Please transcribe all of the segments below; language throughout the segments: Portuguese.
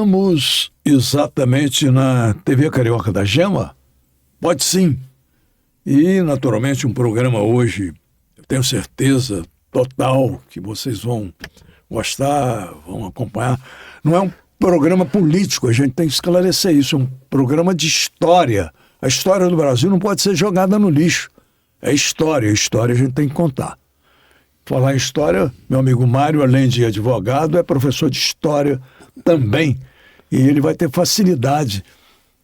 Estamos exatamente na TV Carioca da Gema? Pode sim. E, naturalmente, um programa hoje, eu tenho certeza total que vocês vão gostar, vão acompanhar. Não é um programa político, a gente tem que esclarecer isso. É um programa de história. A história do Brasil não pode ser jogada no lixo. É história, a história a gente tem que contar. Falar em história, meu amigo Mário, além de advogado, é professor de história também. E ele vai ter facilidade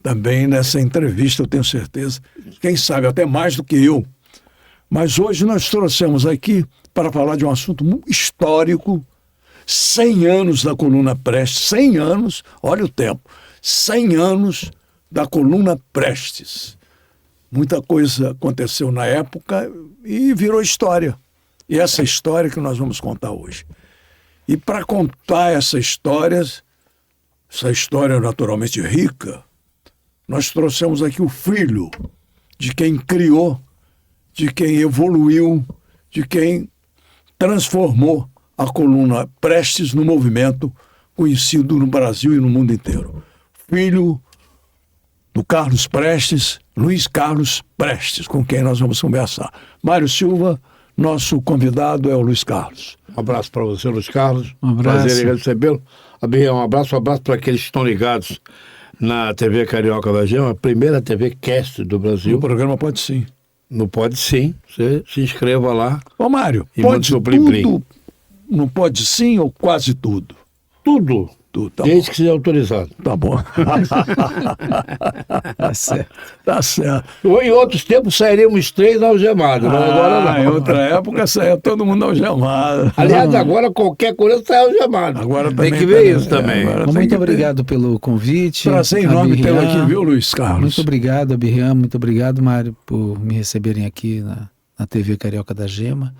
também nessa entrevista, eu tenho certeza. Quem sabe até mais do que eu. Mas hoje nós trouxemos aqui para falar de um assunto histórico, 100 anos da Coluna Prestes, 100 anos, olha o tempo, 100 anos da Coluna Prestes. Muita coisa aconteceu na época e virou história. E essa história que nós vamos contar hoje. E para contar essa história naturalmente rica, nós trouxemos aqui o filho de quem criou, de quem evoluiu, de quem transformou a Coluna Prestes no movimento conhecido no Brasil e no mundo inteiro. Filho do Carlos Prestes, Luiz Carlos Prestes, com quem nós vamos conversar. Mário Silva, nosso convidado é o Luiz Carlos. Um abraço para você, Luiz Carlos. Um abraço. Prazer em recebê-lo. Um abraço para aqueles que estão ligados na TV Carioca da Gema, a primeira TV Cast do Brasil. O programa Pode Sim. No Pode Sim. Você se inscreva lá. Ô Mário, e pode tudo? Não pode sim ou quase tudo? Tudo. Tá desde bom. que seja autorizado. Tá bom. Tá certo. Tá certo. Em outros tempos sairíamos 3 algemados, mas agora não. Em outra época saia todo mundo algemado. Aliás, agora qualquer coisa sai algemado. Agora tem também que ver isso também. Muito obrigado pelo convite. Prazer enorme tê-lo aqui, viu, Luiz Carlos? Muito obrigado, Abirram. Muito obrigado, Mário, por me receberem aqui na TV Carioca da Gema.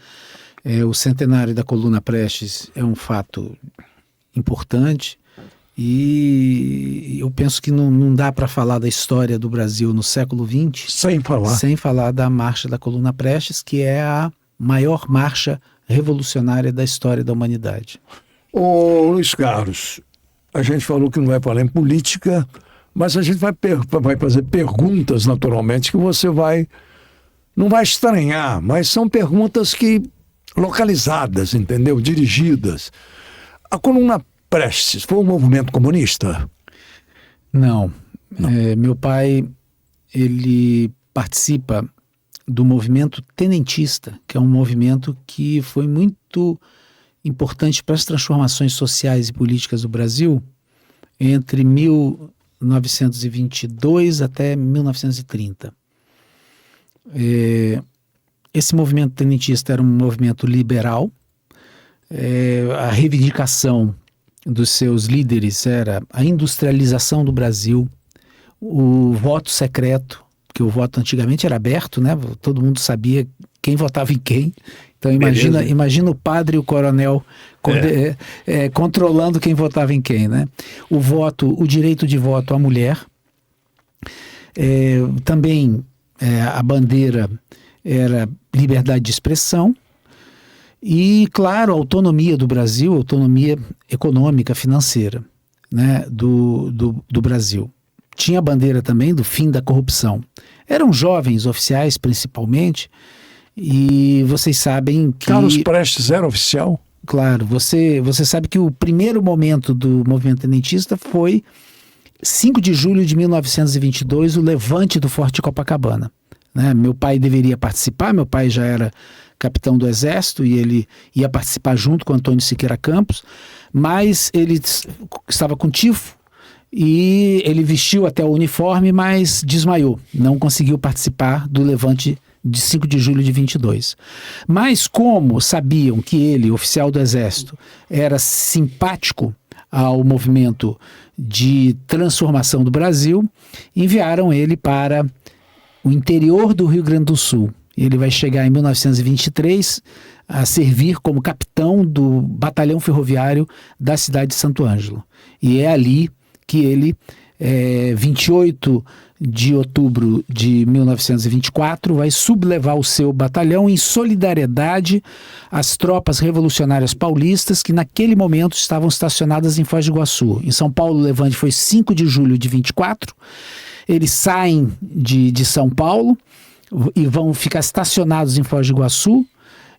O centenário da Coluna Prestes é um fato importante. E eu penso que não dá para falar da história do Brasil no século XX sem falar da Marcha da Coluna Prestes, que é a maior marcha revolucionária da história da humanidade. Ô Luiz Carlos, a gente falou que não vai falar em política, mas a gente vai fazer perguntas, naturalmente, que você não vai estranhar, mas são perguntas que localizadas, entendeu? Dirigidas. A Coluna Prestes foi um movimento comunista? Não. Meu pai, ele participa do movimento tenentista, que é um movimento que foi muito importante para as transformações sociais e políticas do Brasil entre 1922 até 1930. Esse movimento tenentista era um movimento liberal. A reivindicação dos seus líderes era a industrialização do Brasil, o voto secreto, que o voto antigamente era aberto, né? Todo mundo sabia quem votava em quem. Então imagina o padre e o coronel controlando quem votava em quem, né? O direito de voto à mulher. Também a bandeira era liberdade de expressão. E, claro, a autonomia do Brasil, a autonomia econômica, financeira, né, do Brasil. Tinha a bandeira também do fim da corrupção. Eram jovens oficiais, principalmente, e vocês sabem que... Carlos Prestes era oficial? Claro, você sabe que o primeiro momento do movimento tenentista foi 5 de julho de 1922, o levante do Forte Copacabana. Né? Meu pai deveria participar, meu pai já era capitão do Exército e ele ia participar junto com Antônio Siqueira Campos, mas ele estava com tifo e ele vestiu até o uniforme, mas desmaiou, não conseguiu participar do levante de 5 de julho de 22. Mas como sabiam que ele, oficial do Exército, era simpático ao movimento de transformação do Brasil, enviaram ele para o interior do Rio Grande do Sul. Ele vai chegar em 1923 a servir como capitão do batalhão ferroviário da cidade de Santo Ângelo. E é ali que ele, 28 de outubro de 1924, vai sublevar o seu batalhão em solidariedade às tropas revolucionárias paulistas que naquele momento estavam estacionadas em Foz do Iguaçu. Em São Paulo, o levante foi 5 de julho de 24. Eles saem de São Paulo e vão ficar estacionados em Foz do Iguaçu.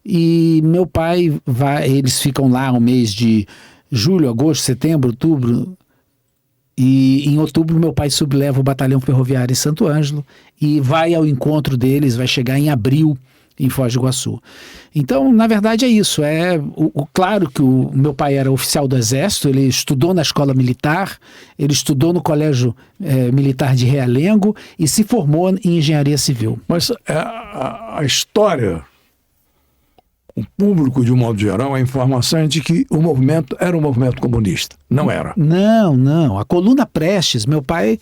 E meu pai eles ficam lá o mês de julho, agosto, setembro, outubro. E em outubro meu pai subleva o batalhão ferroviário em Santo Ângelo e vai ao encontro deles, vai chegar em abril em Foz do Iguaçu. Então, na verdade é isso, claro que o meu pai era oficial do Exército, ele estudou na escola militar, ele estudou no Colégio Militar de Realengo e se formou em engenharia civil. Mas a história, o público, de um modo geral, a informação é de que o movimento era um movimento comunista. Não era. Não. A Coluna Prestes, meu pai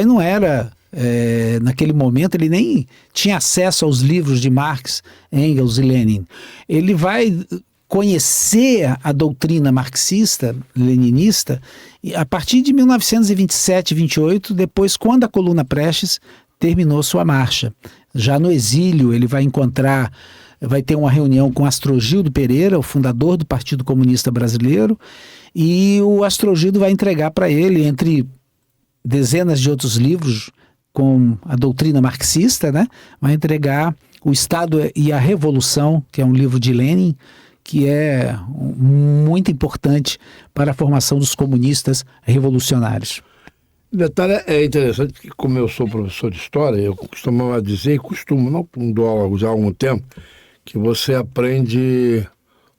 não era, naquele momento, ele nem tinha acesso aos livros de Marx, Engels e Lenin. Ele vai conhecer a doutrina marxista, leninista, a partir de 1927, 28, depois, quando a Coluna Prestes terminou sua marcha. Já no exílio, ele vai ter uma reunião com Astrogildo Pereira, o fundador do Partido Comunista Brasileiro, e o Astrogildo vai entregar para ele, entre dezenas de outros livros com a doutrina marxista, né, vai entregar O Estado e a Revolução, que é um livro de Lenin, que é muito importante para a formação dos comunistas revolucionários. O detalhe é interessante que, como eu sou professor de história, eu costumava dizer, não dou aula já há algum tempo, que você aprende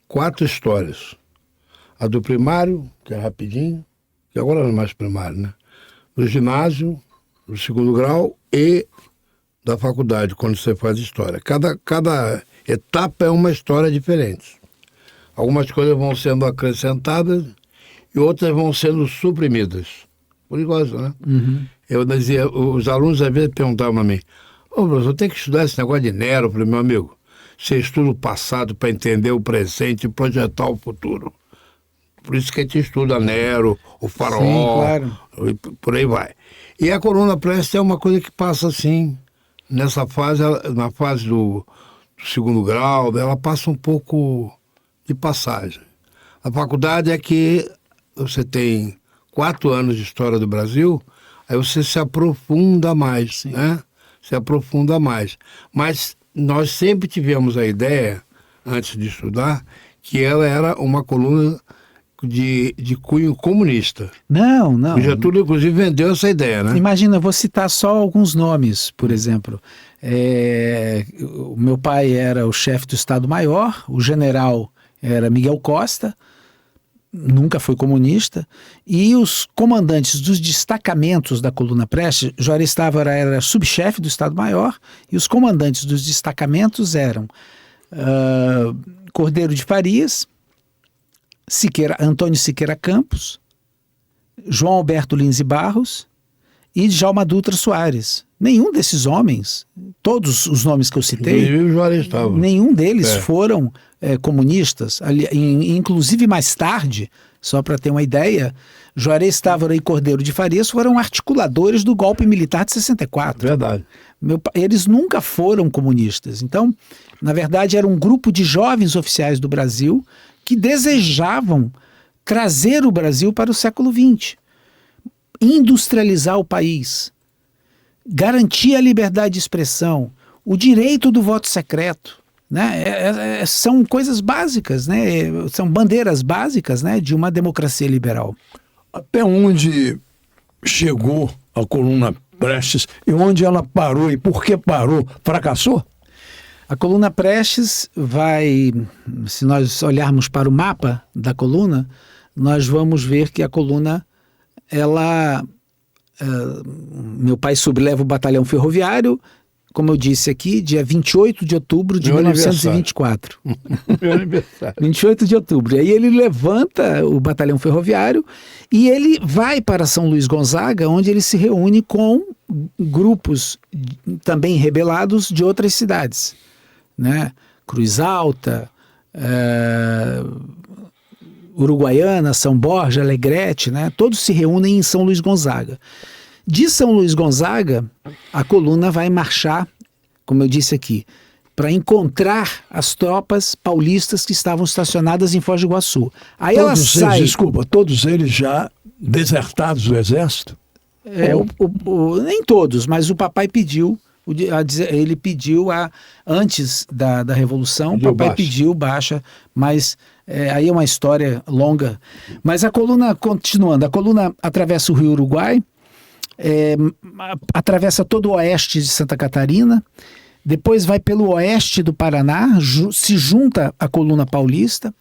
4 histórias. A do primário, que é rapidinho, que agora não é mais primário, né? Do ginásio, do segundo grau e da faculdade, quando você faz história. Cada etapa é uma história diferente. Algumas coisas vão sendo acrescentadas e outras vão sendo suprimidas. Perigoso, né? Uhum. Eu dizia, os alunos às vezes perguntavam a mim, professor, tem que estudar esse negócio de Nero. Eu falei, meu amigo, você estuda o passado para entender o presente e projetar o futuro. Por isso que a gente estuda Nero, o Faraó, sim, claro. E por aí vai. E a Coluna Prestes é uma coisa que passa assim, nessa fase, na fase do segundo grau, ela passa um pouco de passagem. A faculdade é que você tem 4 anos de história do Brasil, aí você se aprofunda mais, sim, né? Se aprofunda mais. Mas nós sempre tivemos a ideia, antes de estudar, que ela era uma coluna de cunho comunista. Não. O Getúlio, inclusive, vendeu essa ideia, né? Imagina, vou citar só alguns nomes, por exemplo. O meu pai era o chefe do Estado-Maior, o general era Miguel Costa, nunca foi comunista, e os comandantes dos destacamentos da Coluna Prestes, Juarez Távora era subchefe do Estado-Maior, e os comandantes dos destacamentos eram Cordeiro de Farias, Antônio Siqueira Campos, João Alberto Lins e Barros e Djalma Dutra Soares. Nenhum desses homens, todos os nomes que eu citei, nenhum deles foram comunistas. Inclusive, mais tarde, só para ter uma ideia, Juarez Távora e Cordeiro de Farias foram articuladores do golpe militar de 64. Verdade. Eles nunca foram comunistas. Então, na verdade, era um grupo de jovens oficiais do Brasil que desejavam trazer o Brasil para o século XX, industrializar o país, garantir a liberdade de expressão, o direito do voto secreto, né? São coisas básicas, né? São bandeiras básicas, né, de uma democracia liberal. Até onde chegou a Coluna Prestes e onde ela parou e por que parou? Fracassou? A Coluna Prestes vai, se nós olharmos para o mapa da coluna, nós vamos ver que a coluna, meu pai subleva o batalhão ferroviário, como eu disse aqui, dia 28 de outubro de 1924. Meu aniversário. 28 de outubro. E aí ele levanta o batalhão ferroviário e ele vai para São Luís Gonzaga, onde ele se reúne com grupos também rebelados de outras cidades, né? Cruz Alta, Uruguaiana, São Borja, Alegrete, né? Todos se reúnem em São Luís Gonzaga. De São Luís Gonzaga, a coluna vai marchar, como eu disse aqui, para encontrar as tropas paulistas que estavam estacionadas em Foz do Iguaçu. Aí ela sai... Todos eles já desertados do exército? Nem todos, mas o papai pediu, ele pediu antes da Revolução, o papai pediu baixa, mas aí é uma história longa. Mas a coluna, continuando, a coluna atravessa o Rio Uruguai, atravessa todo o oeste de Santa Catarina, depois vai pelo oeste do Paraná, se junta à coluna paulista,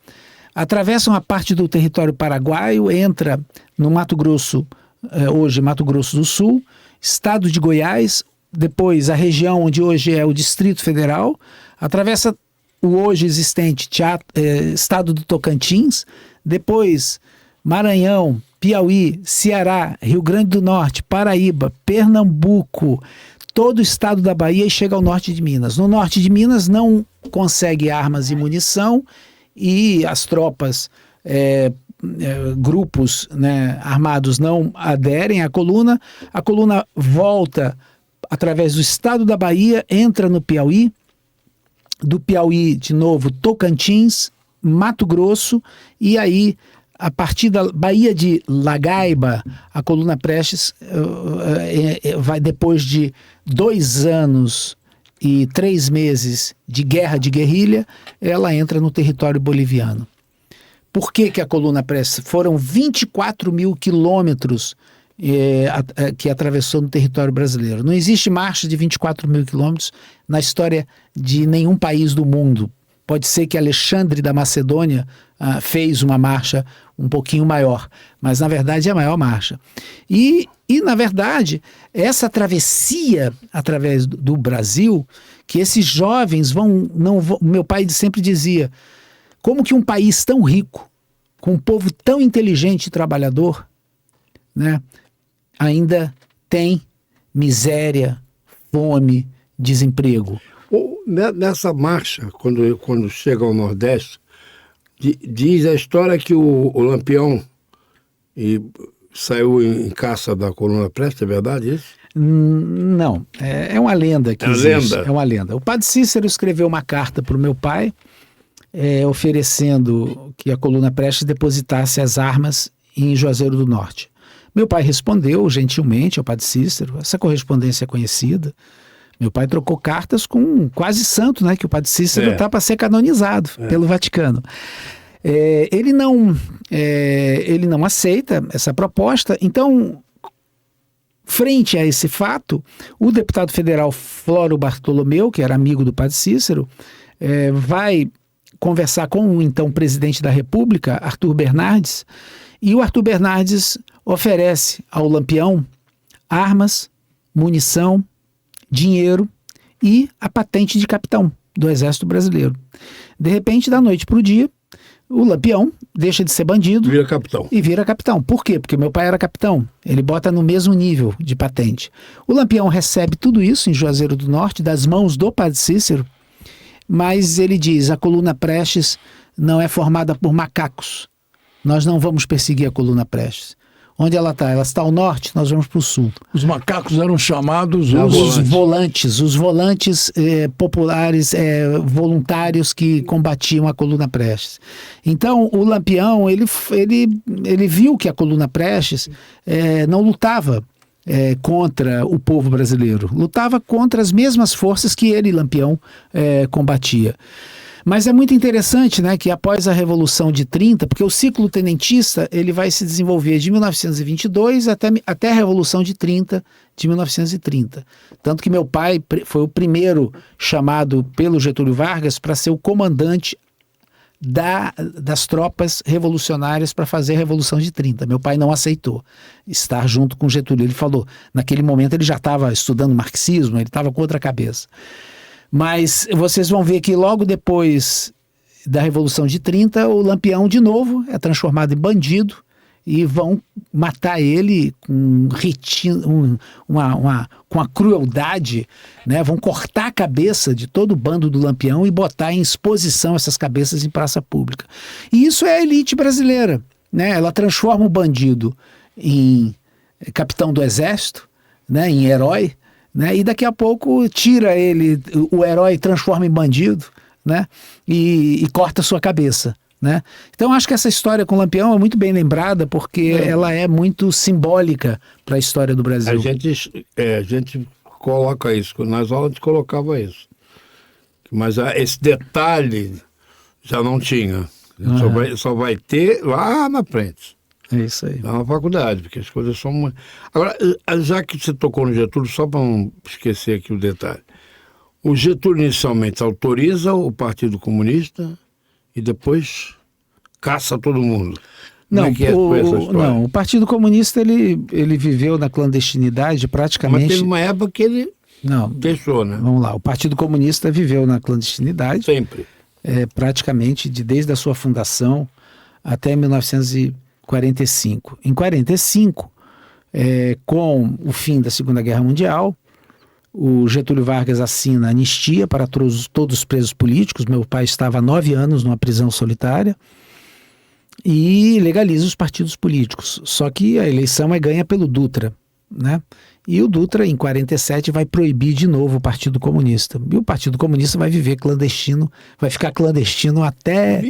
atravessa uma parte do território paraguaio, entra no Mato Grosso, hoje Mato Grosso do Sul, estado de Goiás, depois a região onde hoje é o Distrito Federal, atravessa o hoje existente estado do Tocantins, depois Maranhão, Piauí, Ceará, Rio Grande do Norte, Paraíba, Pernambuco, todo o estado da Bahia e chega ao norte de Minas. No norte de Minas não consegue armas e munição e as tropas, grupos, né, armados não aderem à coluna. A coluna volta através do estado da Bahia, entra no Piauí, do Piauí de novo Tocantins, Mato Grosso e aí a partir da Baía de Lagaiba, a coluna Prestes vai, depois de 2 anos e 3 meses de guerra de guerrilha, ela entra no território boliviano. Por que a coluna Prestes? Foram 24 mil quilômetros que atravessou no território brasileiro. Não existe marcha de 24 mil quilômetros na história de nenhum país do mundo. Pode ser que Alexandre da Macedônia fez uma marcha um pouquinho maior, mas na verdade é a maior marcha. E na verdade, essa travessia através do Brasil, que esses jovens meu pai sempre dizia, como que um país tão rico, com um povo tão inteligente e trabalhador, né, ainda tem miséria, fome, desemprego. Nessa marcha, quando chega ao Nordeste, diz a história que o Lampião saiu em caça da coluna Prestes, é verdade isso? Não, é uma lenda que existe. É uma lenda. O padre Cícero escreveu uma carta para o meu pai, oferecendo que a coluna Prestes depositasse as armas em Juazeiro do Norte. Meu pai respondeu gentilmente ao padre Cícero, essa correspondência é conhecida. Meu pai trocou cartas com um quase santo, né? Que o padre Cícero está para ser canonizado pelo Vaticano. Ele não aceita essa proposta. Então, frente a esse fato, o deputado federal Flório Bartolomeu, que era amigo do padre Cícero, vai conversar com o então presidente da República, Arthur Bernardes, e o Arthur Bernardes oferece ao Lampião armas, munição, dinheiro e a patente de capitão do Exército Brasileiro. De repente, da noite para o dia, o Lampião deixa de ser bandido e vira capitão. Por quê? Porque meu pai era capitão. Ele bota no mesmo nível de patente. O Lampião recebe tudo isso em Juazeiro do Norte, das mãos do padre Cícero, mas ele diz, a coluna Prestes não é formada por macacos. Nós não vamos perseguir a coluna Prestes. Onde ela está? Ela está ao norte, nós vamos para o sul. Os macacos eram chamados os volantes populares, voluntários que combatiam a coluna Prestes. Então, o Lampião, ele viu que a coluna Prestes não lutava contra o povo brasileiro, lutava contra as mesmas forças que ele, Lampião, combatia. Mas é muito interessante, né, que após a Revolução de 30, porque o ciclo tenentista ele vai se desenvolver de 1922 até a Revolução de 1930. Tanto que meu pai foi o primeiro chamado pelo Getúlio Vargas para ser o comandante das tropas revolucionárias para fazer a Revolução de 30. Meu pai não aceitou estar junto com Getúlio. Ele falou, naquele momento ele já estava estudando marxismo, ele estava com outra cabeça. Mas vocês vão ver que logo depois da Revolução de 30, o Lampião de novo é transformado em bandido e vão matar ele com a crueldade, né? Vão cortar a cabeça de todo o bando do Lampião e botar em exposição essas cabeças em praça pública. E isso é a elite brasileira, né? Ela transforma o bandido em capitão do exército, né, em herói, né, e daqui a pouco tira ele, o herói transforma em bandido, né, e corta sua cabeça. Né? Então acho que essa história com o Lampião é muito bem lembrada porque ela é muito simbólica para a história do Brasil. A gente coloca isso, nas aulas a gente colocava isso. Mas esse detalhe já não tinha. Só vai ter lá na frente. É isso aí. Lá na faculdade, porque as coisas são muito... Agora, já que você tocou no Getúlio, só para não esquecer aqui o detalhe. O Getúlio inicialmente autoriza o Partido Comunista e depois caça todo mundo. Não, foi essa história? Não, o Partido Comunista ele viveu na clandestinidade praticamente... Mas teve uma época que ele deixou, né? Vamos lá, o Partido Comunista viveu na clandestinidade. Sempre. Praticamente desde a sua fundação até 1945. Em 1945, com o fim da Segunda Guerra Mundial, o Getúlio Vargas assina a anistia para todos os presos políticos. Meu pai estava há 9 anos numa prisão solitária e legaliza os partidos políticos. Só que a eleição é ganha pelo Dutra, né? E o Dutra, em 47, vai proibir de novo o Partido Comunista. E o Partido Comunista vai viver clandestino, vai ficar clandestino até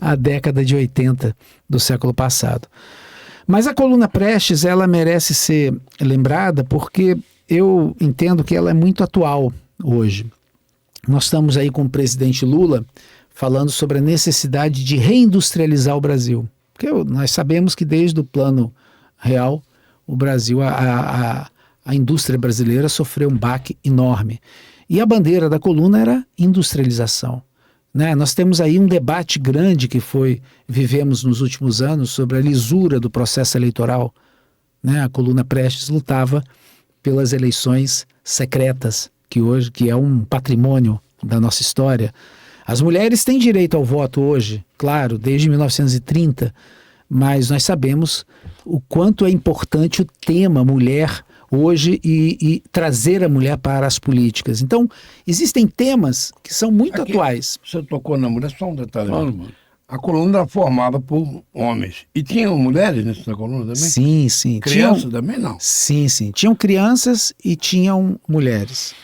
a década de 80 do século passado. Mas a coluna Prestes, ela merece ser lembrada porque eu entendo que ela é muito atual hoje. Nós estamos aí com o presidente Lula falando sobre a necessidade de reindustrializar o Brasil. Porque nós sabemos que desde o Plano Real, o Brasil, a indústria brasileira sofreu um baque enorme. E a bandeira da coluna era industrialização. Né? Nós temos aí um debate grande que vivemos nos últimos anos sobre a lisura do processo eleitoral. Né? A coluna Prestes lutava pelas eleições secretas, que é um patrimônio da nossa história. As mulheres têm direito ao voto hoje, claro, desde 1930, mas nós sabemos o quanto é importante o tema mulher hoje e trazer a mulher para as políticas. Então, existem temas que são muito atuais. Você tocou na mulher, só um detalhe. A coluna era formada por homens. E tinham mulheres nessa coluna também? Sim. Crianças também não? Sim. Tinham crianças e tinham mulheres.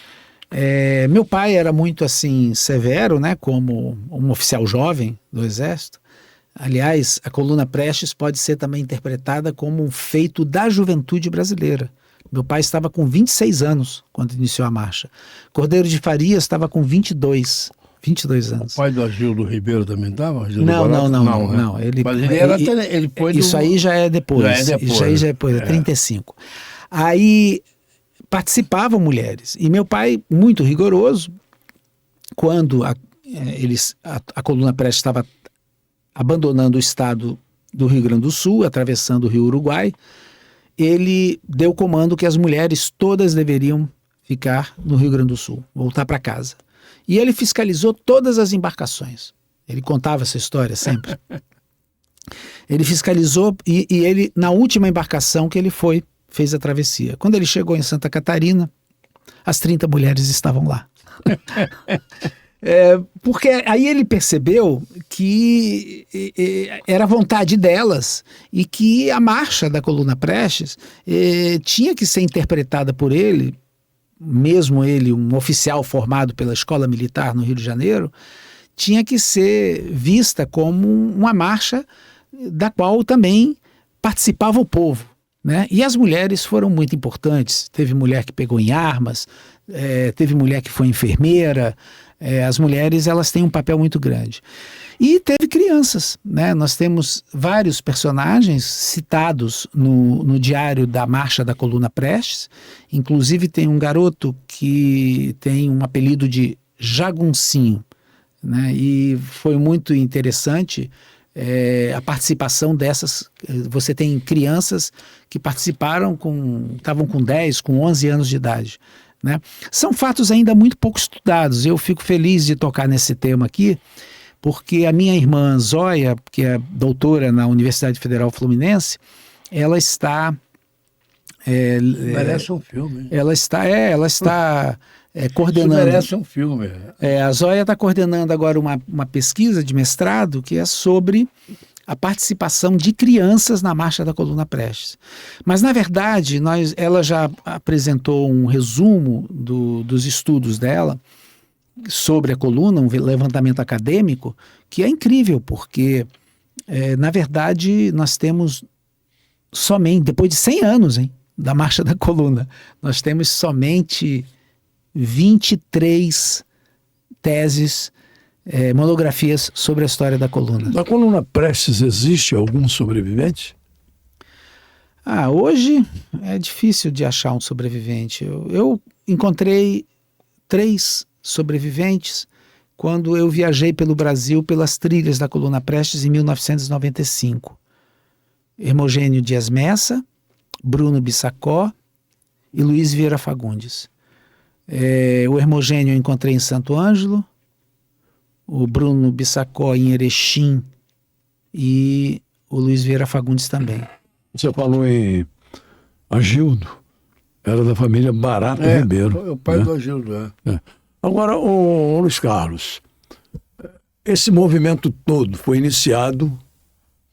Meu pai era muito assim severo, né, como um oficial jovem do Exército. Aliás, a coluna Prestes pode ser também interpretada como um feito da juventude brasileira. Meu pai estava com 26 anos quando iniciou a marcha. Cordeiro de Farias estava com 22 anos. O pai do Agildo Ribeiro também estava? Não. Isso aí já é depois. Isso aí já é depois, 35. Aí participavam mulheres. E meu pai, muito rigoroso, quando a coluna Prestes estava abandonando o estado do Rio Grande do Sul, atravessando o Rio Uruguai, ele deu comando que as mulheres todas deveriam ficar no Rio Grande do Sul, voltar para casa. E ele fiscalizou todas as embarcações. Ele contava essa história sempre. Ele fiscalizou e ele, na última embarcação que ele fez a travessia. Quando ele chegou em Santa Catarina, as 30 mulheres estavam lá. Porque aí ele percebeu que era a vontade delas e que a marcha da coluna Prestes tinha que ser interpretada por ele, mesmo ele, um oficial formado pela Escola Militar no Rio de Janeiro, tinha que ser vista como uma marcha da qual também participava o povo. Né? E as mulheres foram muito importantes. Teve mulher que pegou em armas, teve mulher que foi enfermeira. As mulheres, elas têm um papel muito grande. E teve crianças, né? Nós temos vários personagens citados no diário da Marcha da Coluna Prestes. Inclusive tem um garoto que tem um apelido de Jaguncinho, né? E foi muito interessante a participação dessas. Você tem crianças que participaram, estavam com 10, com 11 anos de idade. Né? São fatos ainda muito pouco estudados. Eu fico feliz de tocar nesse tema aqui, porque a minha irmã Zóia, que é doutora na Universidade Federal Fluminense, ela está... merece um filme. Ela está coordenando... Isso merece um filme. A Zóia está coordenando agora uma pesquisa de mestrado que é sobre a participação de crianças na Marcha da Coluna Prestes. Mas, na verdade, ela já apresentou um resumo dos estudos dela sobre a coluna, um levantamento acadêmico, que é incrível, porque, na verdade, nós temos somente, depois de 100 anos, da Marcha da Coluna, nós temos somente 23 teses, monografias sobre a história da coluna. Da coluna Prestes existe algum sobrevivente? Hoje é difícil de achar um sobrevivente. Eu encontrei 3 sobreviventes quando eu viajei pelo Brasil pelas trilhas da coluna Prestes em 1995. Hermogênio Dias Messa, Bruno Bissacó e Luiz Vieira Fagundes. O Hermogênio eu encontrei em Santo Ângelo, o Bruno Bissacó em Erechim e o Luiz Vieira Fagundes também. Você falou em Agildo, era da família Barata Ribeiro. O pai do Agildo, Agora, o Luiz Carlos, esse movimento todo foi iniciado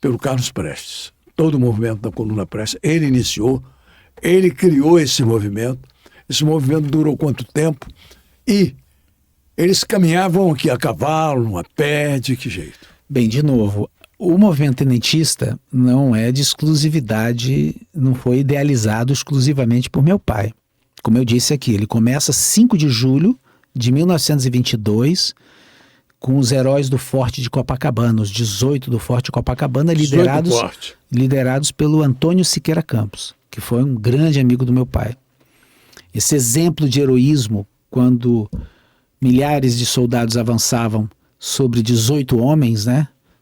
pelo Carlos Prestes. Todo o movimento da coluna Prestes, ele iniciou, ele criou esse movimento. Esse movimento durou quanto tempo? E eles caminhavam aqui a cavalo, a pé, de que jeito? Bem, de novo, o movimento tenentista não é de exclusividade, não foi idealizado exclusivamente por meu pai. Como eu disse aqui, ele começa 5 de julho de 1922, com os heróis do Forte de Copacabana, os 18 do Forte de Copacabana, liderados pelo Antônio Siqueira Campos, que foi um grande amigo do meu pai. Esse exemplo de heroísmo, quando milhares de soldados avançavam sobre 18 homens,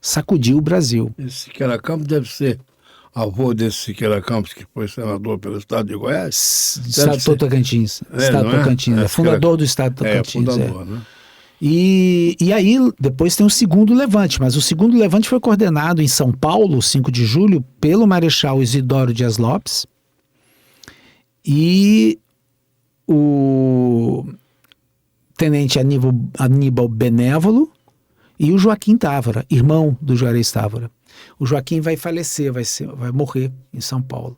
sacudiu o Brasil. Esse Siqueira Campos deve ser avô desse Siqueira Campos, que foi senador pelo estado de Goiás? Estado Tocantins. Estado Tocantins. Fundador do estado Tocantins. Fundador, né? E aí, depois tem o segundo levante, mas o segundo levante foi coordenado em São Paulo, 5 de julho, pelo Marechal Isidoro Dias Lopes e o tenente Aníbal Benévolo e o Joaquim Távora, irmão do Juarez Távora. O Joaquim vai falecer, vai morrer em São Paulo.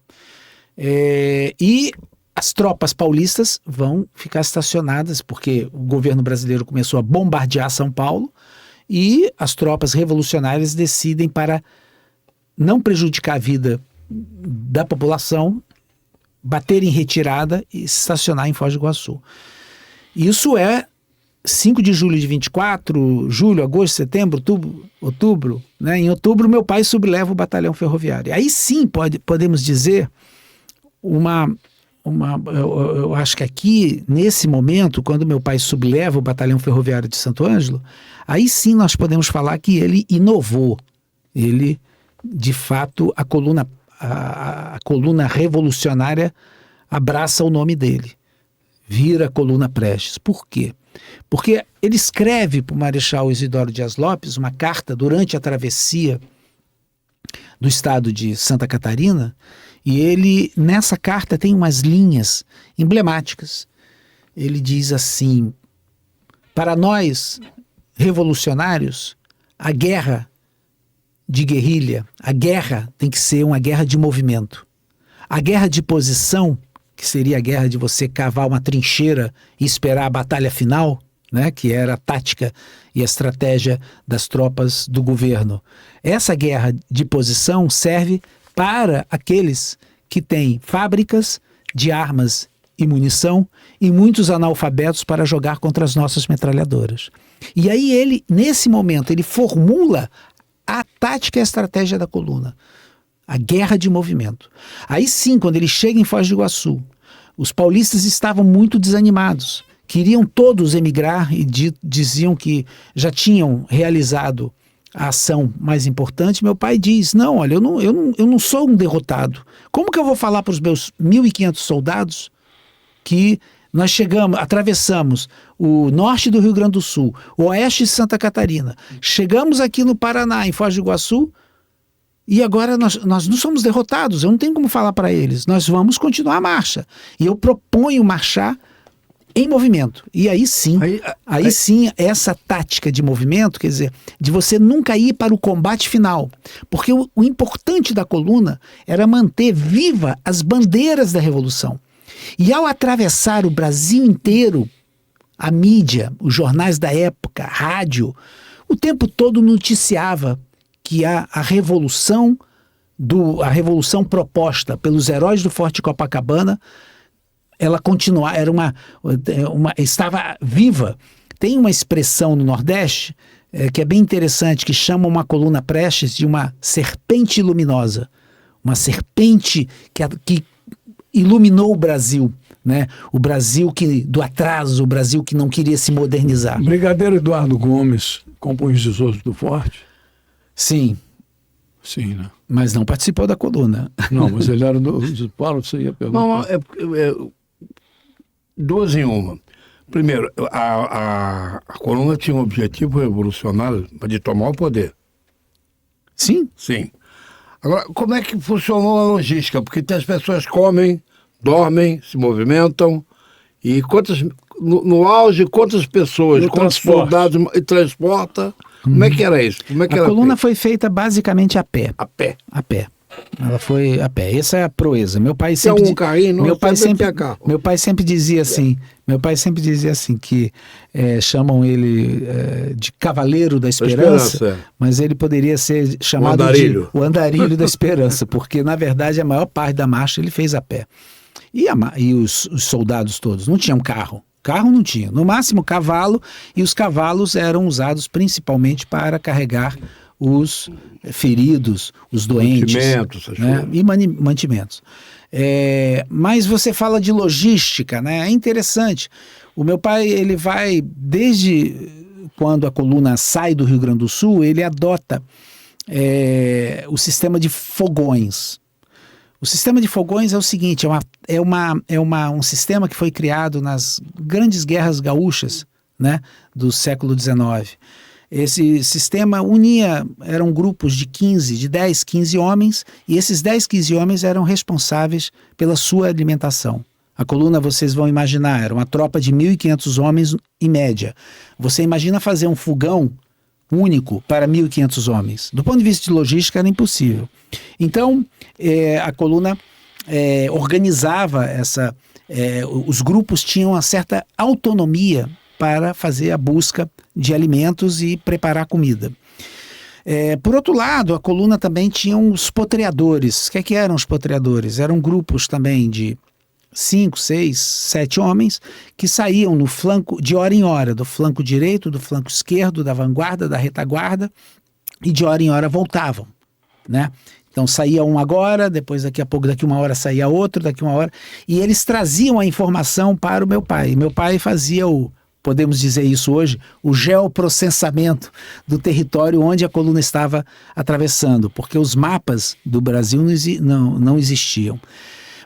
E as tropas paulistas vão ficar estacionadas, porque o governo brasileiro começou a bombardear São Paulo e as tropas revolucionárias decidem, para não prejudicar a vida da população, bater em retirada e estacionar em Foz do Iguaçu. Isso é 5 de julho de 24, julho, agosto, setembro, outubro. Em outubro, meu pai subleva o batalhão ferroviário. Aí sim podemos dizer eu acho que aqui, nesse momento, quando meu pai subleva o batalhão ferroviário de Santo Ângelo, aí sim nós podemos falar que ele inovou. Ele, de fato, a coluna revolucionária abraça o nome dele. Vira Coluna Prestes. Por quê? Porque ele escreve para o Marechal Isidoro Dias Lopes uma carta durante a travessia do estado de Santa Catarina, e ele, nessa carta, tem umas linhas emblemáticas. Ele diz assim: para nós, revolucionários, a guerra de guerrilha, a guerra tem que ser uma guerra de movimento. A guerra de posição, que seria a guerra de você cavar uma trincheira e esperar a batalha final, que era a tática e a estratégia das tropas do governo. Essa guerra de posição serve para aqueles que têm fábricas de armas e munição e muitos analfabetos para jogar contra as nossas metralhadoras. E aí ele, nesse momento, ele formula a tática e a estratégia da coluna. A guerra de movimento. Aí sim, quando ele chega em Foz do Iguaçu, os paulistas estavam muito desanimados. Queriam todos emigrar e diziam que já tinham realizado a ação mais importante. Meu pai diz: não, olha, eu não sou um derrotado. Como que eu vou falar para os meus 1.500 soldados que nós atravessamos o norte do Rio Grande do Sul, o oeste de Santa Catarina, chegamos aqui no Paraná, em Foz do Iguaçu, e agora nós não somos derrotados? Eu não tenho como falar para eles. Nós vamos continuar a marcha. E eu proponho marchar em movimento. E aí sim, Aí- sim, essa tática de movimento, quer dizer, de você nunca ir para o combate final. Porque o importante da coluna era manter viva as bandeiras da Revolução. E ao atravessar o Brasil inteiro, a mídia, os jornais da época, a rádio, o tempo todo noticiava que a revolução proposta pelos heróis do Forte Copacabana, ela continuava, estava viva. Tem uma expressão no Nordeste que é bem interessante, que chama uma coluna Prestes de uma serpente luminosa. Uma serpente que iluminou o Brasil, né? O Brasil do atraso, o Brasil que não queria se modernizar. Brigadeiro Eduardo Gomes, compositor do Forte? Sim, Sim, né? mas não participou da coluna. Não, mas ele era do Paulo, você ia perguntar. Não, duas em uma. Primeiro, a coluna tinha um objetivo revolucionário de tomar o poder. Sim, Sim. Agora, como é que funcionou a logística? Porque as pessoas comem, dormem, se movimentam, e no auge, quantas pessoas, No quantos transporte. soldados e transporta? Como é que era isso? Como é que a era coluna feito? foi feita basicamente a pé. A pé. A pé. Ela foi a pé. Essa é a proeza. Meu pai Tinha sempre um carrinho, não meu pai sabia sempre que tinha carro. meu pai sempre dizia assim que chamam ele de Cavaleiro da Esperança, Esperança, é. mas ele poderia ser chamado andarilho. de o Andarilho da Esperança, porque na verdade a maior parte da marcha ele fez a pé. E os soldados todos não tinham carro. Carro não tinha. No máximo cavalo, e os cavalos eram usados principalmente para carregar os feridos, os doentes. Mantimentos, essas Né? coisas. E mantimentos. Mas você fala de logística, né? É interessante. O meu pai, ele vai, desde quando a coluna sai do Rio Grande do Sul, ele adota o sistema de fogões. O sistema de fogões é o seguinte, um sistema que foi criado nas grandes guerras gaúchas, né, do século XIX. Esse sistema eram grupos de 10, 15 homens, e esses 10, 15 homens eram responsáveis pela sua alimentação. A coluna, vocês vão imaginar, era uma tropa de 1.500 homens em média. Você imagina fazer um fogão único para 1.500 homens. Do ponto de vista de logística, era impossível. Então, a coluna organizava os grupos tinham uma certa autonomia para fazer a busca de alimentos e preparar comida. Por outro lado, a coluna também tinha os potreadores. O que eram os potreadores? Eram grupos também de 5, 6, 7 homens que saíam no flanco, de hora em hora, do flanco direito, do flanco esquerdo, da vanguarda, da retaguarda, e de hora em hora voltavam, né? Então saía um agora, depois daqui a pouco, daqui uma hora saía outro, daqui uma hora, e eles traziam a informação para o meu pai. Meu pai fazia podemos dizer isso hoje, o geoprocessamento do território onde a coluna estava atravessando, porque os mapas do Brasil não existiam.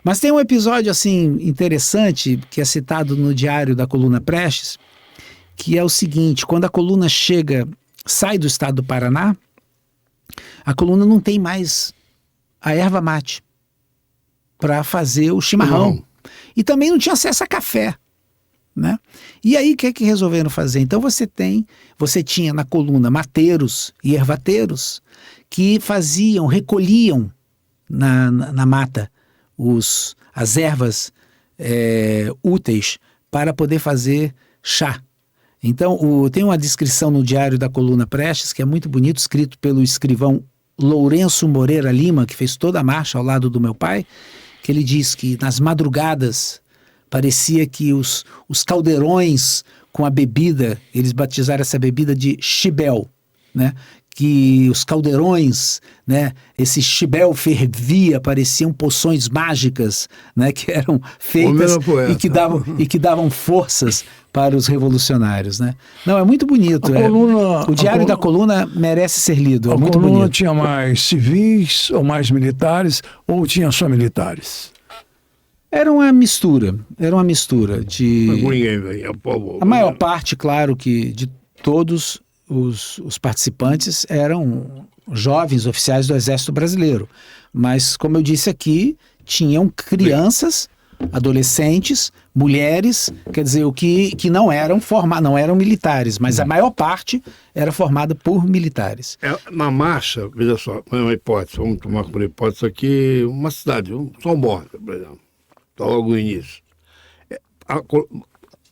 Mas tem um episódio assim interessante que é citado no diário da coluna Prestes, que é o seguinte: quando a coluna sai do estado do Paraná, a coluna não tem mais a erva mate para fazer o chimarrão. Não. E também não tinha acesso a café, né? E aí o que é que resolveram fazer? Então você tinha na coluna mateiros e ervateiros que recolhiam na mata as ervas úteis para poder fazer chá. Então, tem uma descrição no diário da coluna Prestes, que é muito bonito, escrito pelo escrivão Lourenço Moreira Lima, que fez toda a marcha ao lado do meu pai, que ele diz que nas madrugadas parecia que os caldeirões com a bebida, eles batizaram essa bebida de chibel, né? Que os caldeirões, né, esse chibel fervia, pareciam poções mágicas, né, que eram feitas e que davam forças para os revolucionários, né? Não, é muito bonito. O diário da coluna merece ser lido, é muito bonito. A coluna tinha mais civis ou mais militares, ou tinha só militares? Era uma mistura de... A maior parte, claro, que de todos os participantes eram jovens oficiais do Exército Brasileiro. Mas, como eu disse aqui, tinham crianças adolescentes, mulheres, quer dizer, o que não eram não eram militares, mas a maior parte era formada por militares. Na marcha, veja só, uma hipótese, vamos tomar como hipótese aqui uma cidade, São Borja, por exemplo, está logo no início.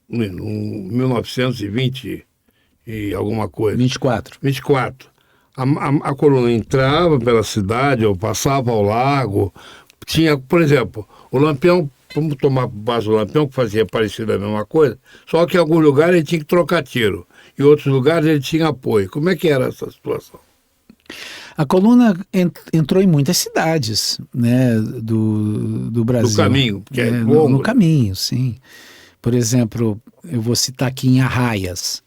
Em 1920 e alguma coisa. 24. A coluna entrava pela cidade, ou passava ao lago. Tinha, por exemplo, o Lampião, vamos tomar por base o Lampião, que fazia parecido a mesma coisa, só que em alguns lugares ele tinha que trocar tiro. Em outros lugares ele tinha apoio. Como é que era essa situação? A coluna entrou em muitas cidades, né, do Brasil. No caminho, que é longo. No caminho, sim. Por exemplo, eu vou citar aqui em Arraias.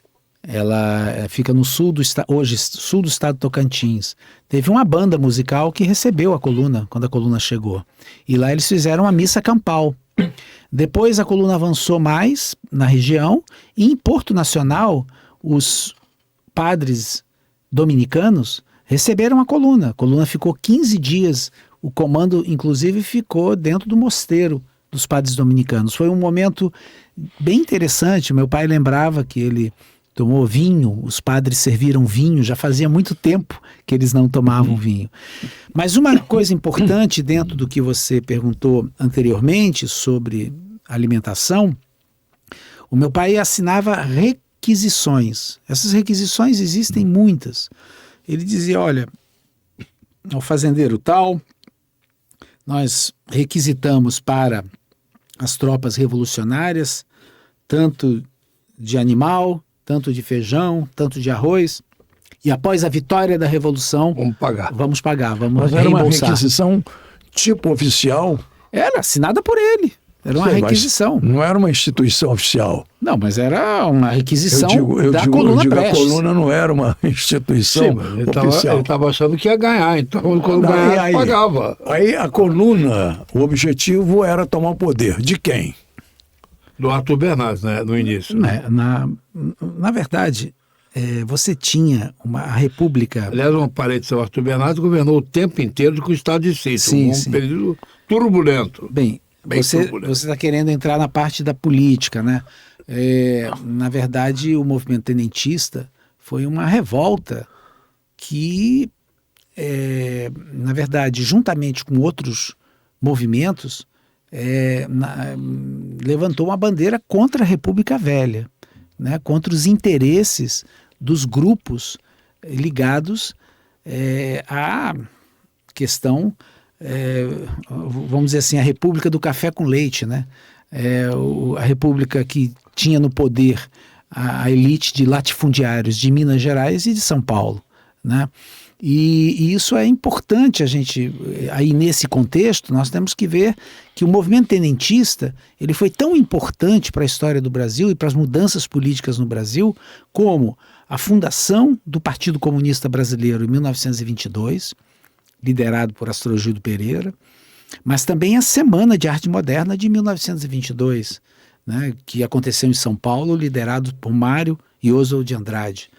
Ela fica no sul do estado, hoje sul do estado de Tocantins. Teve uma banda musical que recebeu a coluna quando a coluna chegou. E lá eles fizeram a missa campal. Depois a coluna avançou mais na região e em Porto Nacional os padres dominicanos receberam a coluna. A coluna ficou 15 dias. O comando, inclusive, ficou dentro do mosteiro dos padres dominicanos. Foi um momento bem interessante. Meu pai lembrava que ele tomou vinho, os padres serviram vinho, já fazia muito tempo que eles não tomavam vinho. Mas uma coisa importante dentro do que você perguntou anteriormente sobre alimentação, o meu pai assinava requisições. Essas requisições existem muitas. Ele dizia, olha, ao fazendeiro tal, nós requisitamos para as tropas revolucionárias tanto de animal, tanto de feijão, tanto de arroz, e após a vitória da Revolução, vamos pagar, vamos Mas reembolsar. Era uma requisição tipo oficial? Era assinada por ele. Era uma requisição. Não era uma instituição oficial. Não, mas era uma requisição da coluna Prestes. A coluna não era uma instituição oficial. Ele estava achando que ia ganhar, então quando ganhava, pagava. Aí a coluna, o objetivo era tomar o poder. De quem? Do Arthur Bernardes, né, no início. Na verdade, você tinha a República... Aliás, uma parede, o Arthur Bernardes governou o tempo inteiro com o estado de sítio. Um período turbulento. Bem, você está querendo entrar na parte da política, né? Na verdade, o movimento tenentista foi uma revolta que, na verdade, juntamente com outros movimentos, levantou uma bandeira contra a República Velha, né? Contra os interesses dos grupos ligados à questão, vamos dizer assim, a República do Café com Leite, né? A República que tinha no poder a elite de latifundiários de Minas Gerais e de São Paulo, né? E isso é importante a gente, aí nesse contexto, nós temos que ver que o movimento tenentista, ele foi tão importante para a história do Brasil e para as mudanças políticas no Brasil, como a fundação do Partido Comunista Brasileiro em 1922, liderado por Astrogildo Pereira, mas também a Semana de Arte Moderna de 1922, né, que aconteceu em São Paulo, liderado por Mário e Oswald de Andrade.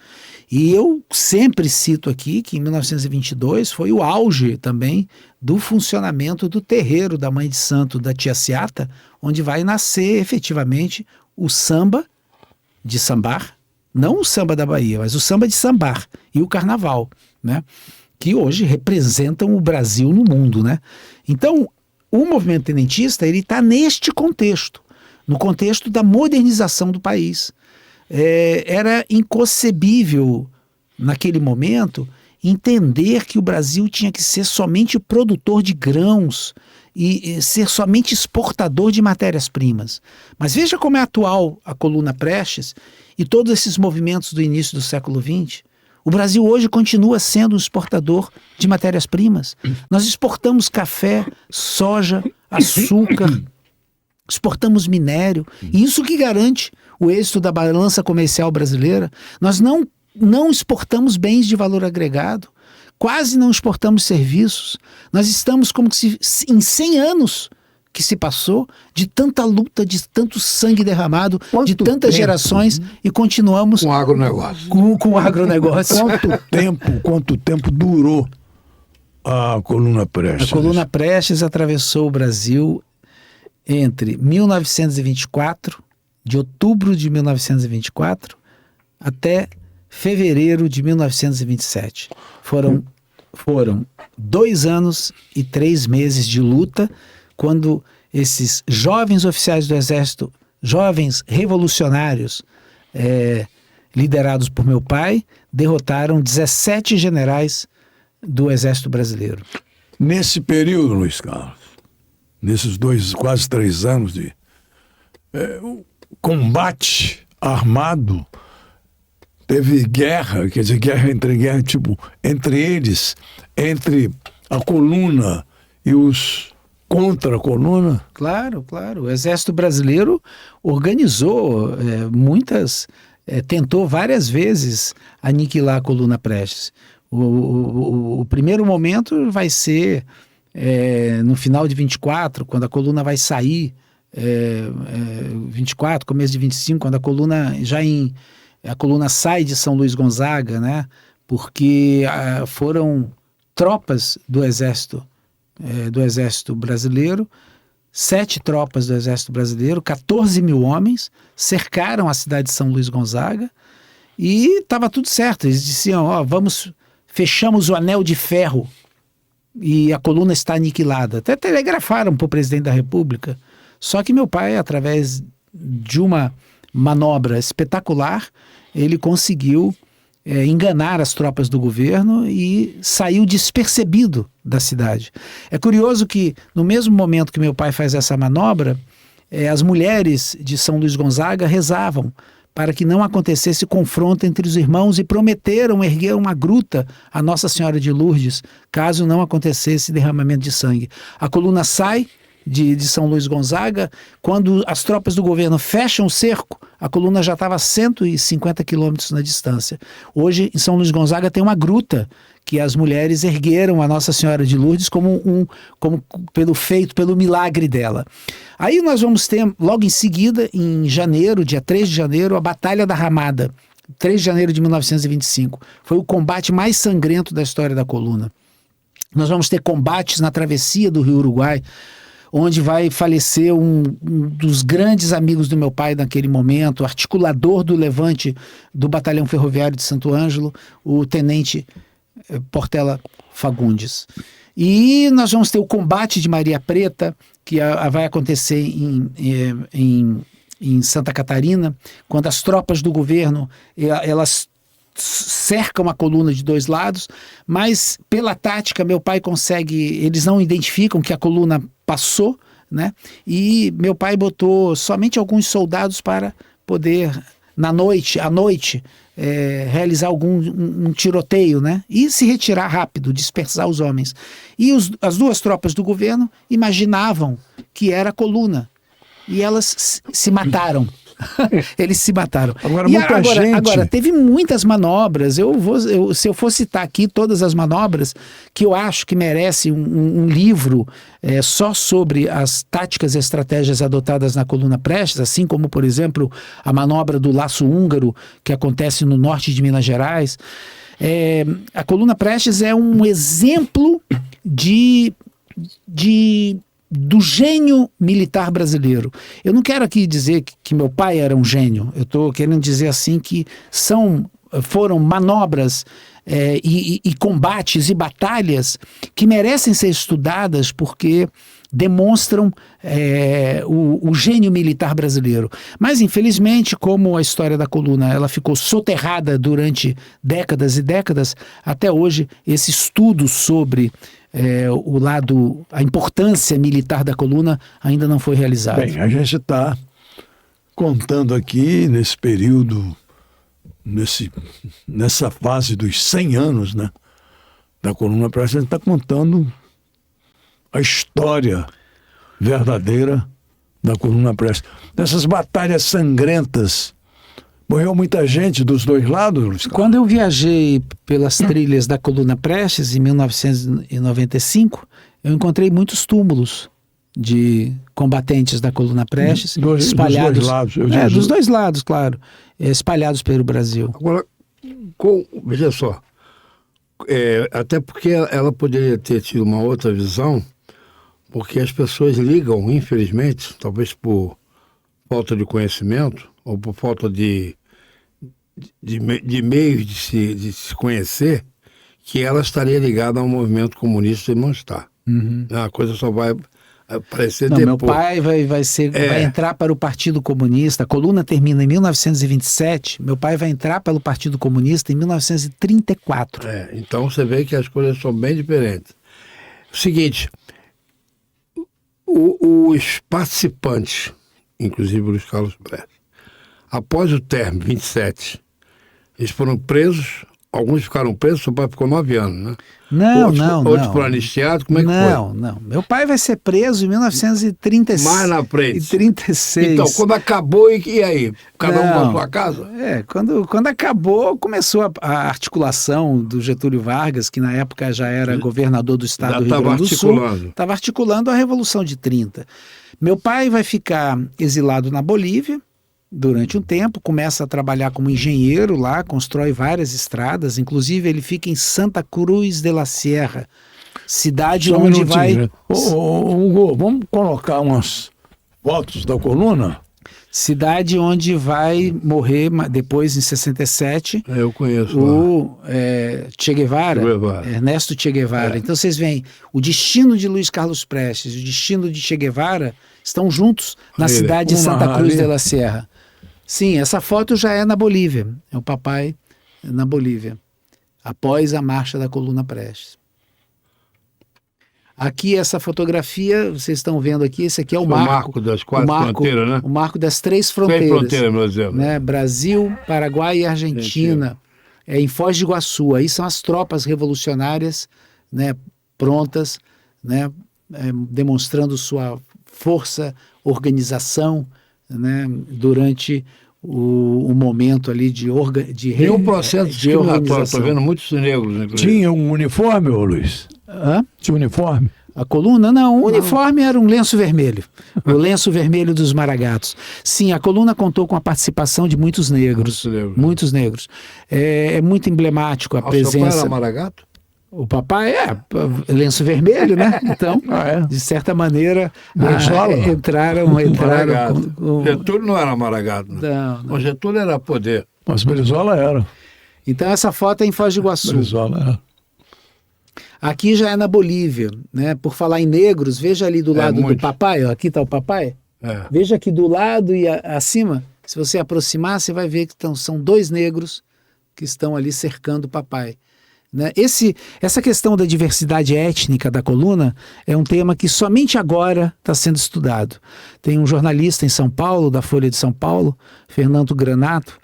E eu sempre cito aqui que em 1922 foi o auge também do funcionamento do terreiro da Mãe de Santo da Tia Seata, onde vai nascer efetivamente o samba de Sambar, não o samba da Bahia, mas o samba de Sambar e o carnaval, né, que hoje representam o Brasil no mundo, né? Então, o movimento tenentista, ele está neste contexto, no contexto da modernização do país. Era inconcebível, naquele momento, entender que o Brasil tinha que ser somente produtor de grãos e ser somente exportador de matérias-primas. Mas veja como é atual a coluna Prestes e todos esses movimentos do início do século XX. O Brasil hoje continua sendo um exportador de matérias-primas. Nós exportamos café, soja, açúcar, exportamos minério, e isso que garante o êxito da balança comercial brasileira. Nós não exportamos bens de valor agregado, quase não exportamos serviços. Nós estamos como se em 100 anos que se passou, de tanta luta, de tanto sangue derramado, de tantas gerações, e continuamos com o agronegócio. Com o agronegócio. Quanto tempo durou a coluna Prestes? A coluna Prestes atravessou o Brasil entre 1924, de outubro de 1924, até fevereiro de 1927. Foram 2 anos e 3 meses de luta, quando esses jovens oficiais do Exército, jovens revolucionários, liderados por meu pai, derrotaram 17 generais do Exército Brasileiro. Nesse período, Luiz Carlos, nesses quase 3 anos de combate armado, teve guerra, quer dizer, guerra, tipo, entre eles, entre a coluna e os contra a coluna? Claro. O Exército Brasileiro organizou tentou várias vezes aniquilar a coluna Prestes. O primeiro momento vai ser no final de 24, quando a coluna vai sair, 24, começo de 25, quando a coluna a coluna sai de São Luís Gonzaga, né? Porque foram tropas do Exército Brasileiro, 7 tropas do Exército Brasileiro, 14 mil homens, cercaram a cidade de São Luís Gonzaga e estava tudo certo. Eles diziam, fechamos o anel de ferro e a coluna está aniquilada. Até telegrafaram para o presidente da República. Só que meu pai, através de uma manobra espetacular, ele conseguiu enganar as tropas do governo e saiu despercebido da cidade. É curioso que, no mesmo momento que meu pai faz essa manobra, as mulheres de São Luís Gonzaga rezavam para que não acontecesse confronto entre os irmãos e prometeram erguer uma gruta a Nossa Senhora de Lourdes, caso não acontecesse derramamento de sangue. A coluna sai de São Luís Gonzaga. Quando as tropas do governo fecham o cerco, a coluna já estava a 150 quilômetros na distância. Hoje, em São Luís Gonzaga, tem uma gruta que as mulheres ergueram a Nossa Senhora de Lourdes como pelo milagre dela. Aí nós vamos ter, logo em seguida, em janeiro, dia 3 de janeiro, a Batalha da Ramada, 3 de janeiro de 1925. Foi o combate mais sangrento da história da coluna. Nós vamos ter combates na travessia do Rio Uruguai, onde vai falecer um dos grandes amigos do meu pai naquele momento, articulador do levante do Batalhão Ferroviário de Santo Ângelo, o tenente Portela Fagundes. E nós vamos ter o combate de Maria Preta, que vai acontecer em Santa Catarina, quando as tropas do governo, elas cercam a coluna de 2 lados, mas pela tática meu pai eles não identificam que a coluna passou, né? E meu pai botou somente alguns soldados para poder, à noite, realizar um tiroteio, né? E se retirar rápido, dispersar os homens. E as 2 tropas do governo imaginavam que era a coluna, e elas se mataram. Eles se mataram. Agora, teve muitas manobras. Se eu for citar aqui todas as manobras, que eu acho que merece um livro só sobre as táticas e estratégias adotadas na coluna Prestes, assim como, por exemplo, a manobra do Laço Húngaro, que acontece no norte de Minas Gerais. A coluna Prestes é um exemplo do gênio militar brasileiro. Eu não quero aqui dizer que meu pai era um gênio. Eu estou querendo dizer assim que foram manobras e combates e batalhas que merecem ser estudadas porque demonstram o gênio militar brasileiro. Mas, infelizmente, como a história da coluna ela ficou soterrada durante décadas e décadas, até hoje esse estudo sobre a importância militar da coluna ainda não foi realizado. Bem, a gente está contando aqui nesse período, nessa fase dos 100 anos, né, da coluna Prestes, a gente está contando a história verdadeira da coluna Prestes. Nessas batalhas sangrentas, morreu muita gente dos 2 lados, Luiz Carlos? Quando eu viajei pelas trilhas da coluna Prestes, em 1995, eu encontrei muitos túmulos de combatentes da coluna Prestes, espalhados... Dos 2 lados. Dos 2 lados, claro. Espalhados pelo Brasil. Agora, veja só, até porque ela poderia ter tido uma outra visão, Porque as pessoas ligam, infelizmente, talvez por falta de conhecimento ou por falta de meios de se conhecer, que ela estaria ligada ao movimento comunista e não está. A coisa só vai aparecer Não, depois. meu pai vai entrar para o Partido Comunista. A coluna termina em 1927. Meu pai vai entrar para o Partido Comunista em 1934. Então você vê que as coisas são bem diferentes. O seguinte, os participantes, inclusive o Luiz Carlos Prestes, após o término, 27, eles foram presos, alguns ficaram presos, seu pai ficou 9 anos, né? Outros foram anistiados, como é que foi? Não. Meu pai vai ser preso em 1936. Mais na frente. 36. Então, quando acabou, e aí? Cada um para sua casa? Quando acabou, começou a articulação do Getúlio Vargas, que na época já era governador do estado do Rio Grande do Sul. Estava articulando a Revolução de 30. Meu pai vai ficar exilado na Bolívia durante um tempo, começa a trabalhar como engenheiro lá, constrói várias estradas, inclusive ele fica em Santa Cruz de la Sierra, cidade onde vai... Hugo, vamos colocar umas fotos da coluna? Cidade onde vai morrer depois, em 67, eu conheço o Che Guevara, Ernesto Che Guevara. Então vocês veem, o destino de Luiz Carlos Prestes e o destino de Che Guevara estão juntos na cidade de Santa Cruz de la Sierra. Sim, essa foto já é na Bolívia. É o papai na Bolívia, após a marcha da coluna Prestes. Aqui essa fotografia, vocês estão vendo aqui, esse aqui é o marco das 4 fronteiras, né? O marco das 3 fronteiras. 3 fronteiras, meu Deus. Né? Brasil, Paraguai e Argentina. Em Foz do Iguaçu. Aí são as tropas revolucionárias, né, prontas, né, demonstrando sua força, organização, né, durante o momento ali de organização. Um processo discriminatório, estou vendo muitos negros. Inclusive. Tinha um uniforme, ô Luiz? Tinha uniforme? A coluna? Não, o uniforme era um lenço vermelho. O lenço vermelho dos Maragatos. Sim, a coluna contou com a participação de muitos negros. Muitos negros. É muito emblemático a presença... Seu pai era Maragato? O papai lenço vermelho, né? Então, de certa maneira, entraram Getúlio não era Maragato, né? Não. O Getúlio era poder. Mas Brizola era. Então essa foto é em Foz do Iguaçu. Brizola era. Aqui já é na Bolívia, né? Por falar em negros, veja ali do lado do papai, ó, aqui está o papai. Veja aqui do lado e acima, se você aproximar, você vai ver que são 2 negros que estão ali cercando o papai. Né? Essa questão da diversidade étnica da coluna é um tema que somente agora está sendo estudado. Tem um jornalista em São Paulo, da Folha de São Paulo, Fernando Granato,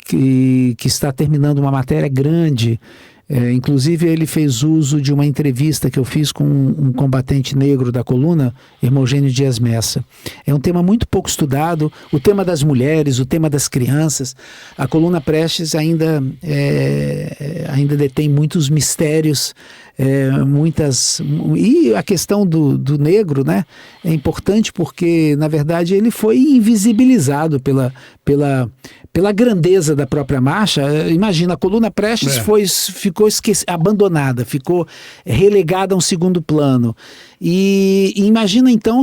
que está terminando uma matéria grande. Inclusive ele fez uso de uma entrevista que eu fiz com um combatente negro da coluna, Hermogênio Dias Messa. É um tema muito pouco estudado, o tema das mulheres, o tema das crianças. A coluna Prestes ainda detém muitos mistérios, e a questão do negro, né, é importante porque na verdade ele foi invisibilizado pela grandeza da própria marcha. Imagina, a coluna Prestes ficou abandonada, ficou relegada a um segundo plano. E imagina então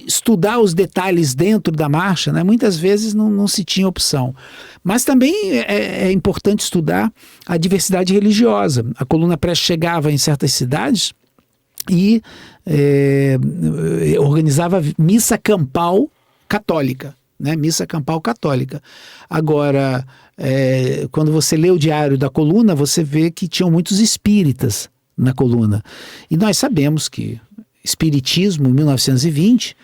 estudar os detalhes dentro da marcha, né? Muitas vezes não se tinha opção. Mas também é importante estudar a diversidade religiosa. A coluna Prestes chegava em certas cidades e organizava missa campal católica. Né? Missa campal católica. Agora, quando você lê o diário da coluna, você vê que tinham muitos espíritas na coluna. E nós sabemos que espiritismo, em 1920,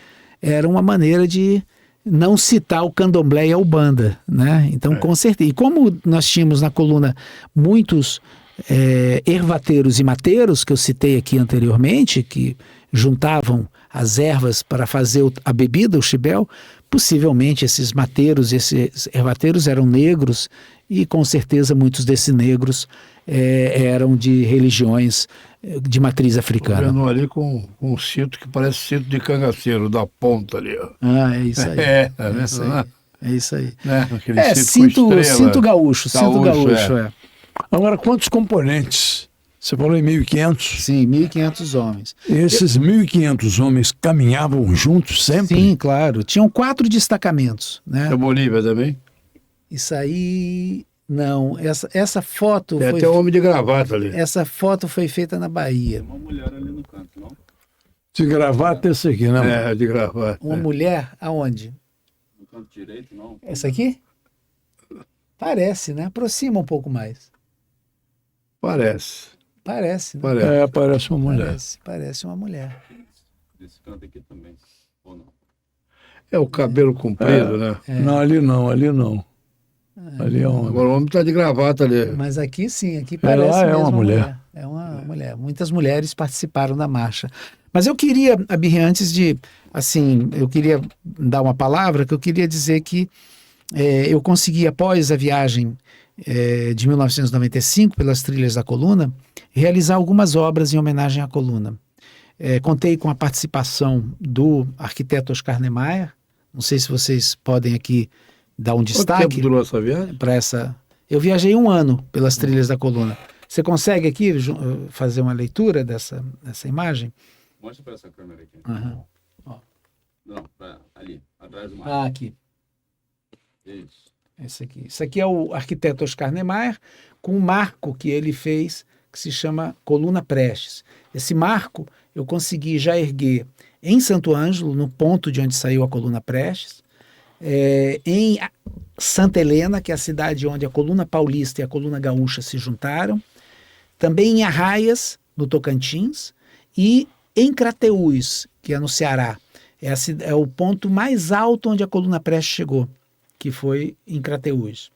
era uma maneira de não citar o candomblé e a umbanda. Né? Então, com certeza. E como nós tínhamos na coluna muitos ervateiros e mateiros, que eu citei aqui anteriormente, que juntavam as ervas para fazer a bebida, o chibel, possivelmente esses mateiros, esses ervateiros eram negros e com certeza muitos desses negros eram de religiões de matriz africana. Estou vendo ali com um cinto que parece cinto de cangaceiro, da ponta ali. Ó. É isso aí. É isso aí. Cinto gaúcho. Cinto gaúcho, Agora, quantos componentes Você falou em 1.500? Sim, 1.500 homens. E esses 1.500 homens caminhavam juntos sempre? Sim, claro. Tinham 4 destacamentos, né? A Bolívia também? Isso aí, não. Essa foto Tem foi... até um homem de gravata ali. Essa foto foi feita na Bahia. Uma mulher ali no canto, não? De gravata esse aqui, não? É, de gravata. Uma mulher, aonde? No canto direito, não? Essa aqui? Parece, né? Aproxima um pouco mais. Parece. Parece, né? Parece. É, parece uma mulher. Parece uma mulher. Desse canto aqui também. Ou não? É o cabelo comprido, né? Não, ali não, ali não. Ali é uma... Agora o homem tá de gravata ali. Mas aqui sim, aqui parece lá é mesmo uma mulher. É uma mulher. Muitas mulheres participaram da marcha. Mas eu queria, Abirre, antes de, assim, eu queria dar uma palavra, que eu queria dizer que eu consegui, após a viagem de 1995, pelas trilhas da coluna, realizar algumas obras em homenagem à coluna. Contei com a participação do arquiteto Oscar Niemeyer. Não sei se vocês podem aqui dar um Quanto destaque tempo durou essa viagem? para essa. Eu viajei 1 ano pelas trilhas da coluna. Você consegue aqui fazer uma leitura dessa imagem? Mostra para essa câmera aqui. Aham. Ó. Não, ali, atrás do mar. Ah, aqui. Isso. Esse aqui. Isso aqui é o arquiteto Oscar Niemeyer com um marco que ele fez que se chama Coluna Prestes. Esse marco eu consegui já erguer em Santo Ângelo, no ponto de onde saiu a Coluna Prestes, em Santa Helena, que é a cidade onde a Coluna Paulista e a Coluna Gaúcha se juntaram, também em Arraias, no Tocantins, e em Crateús, que é no Ceará. É o ponto mais alto onde a Coluna Prestes chegou, que foi em Crateús.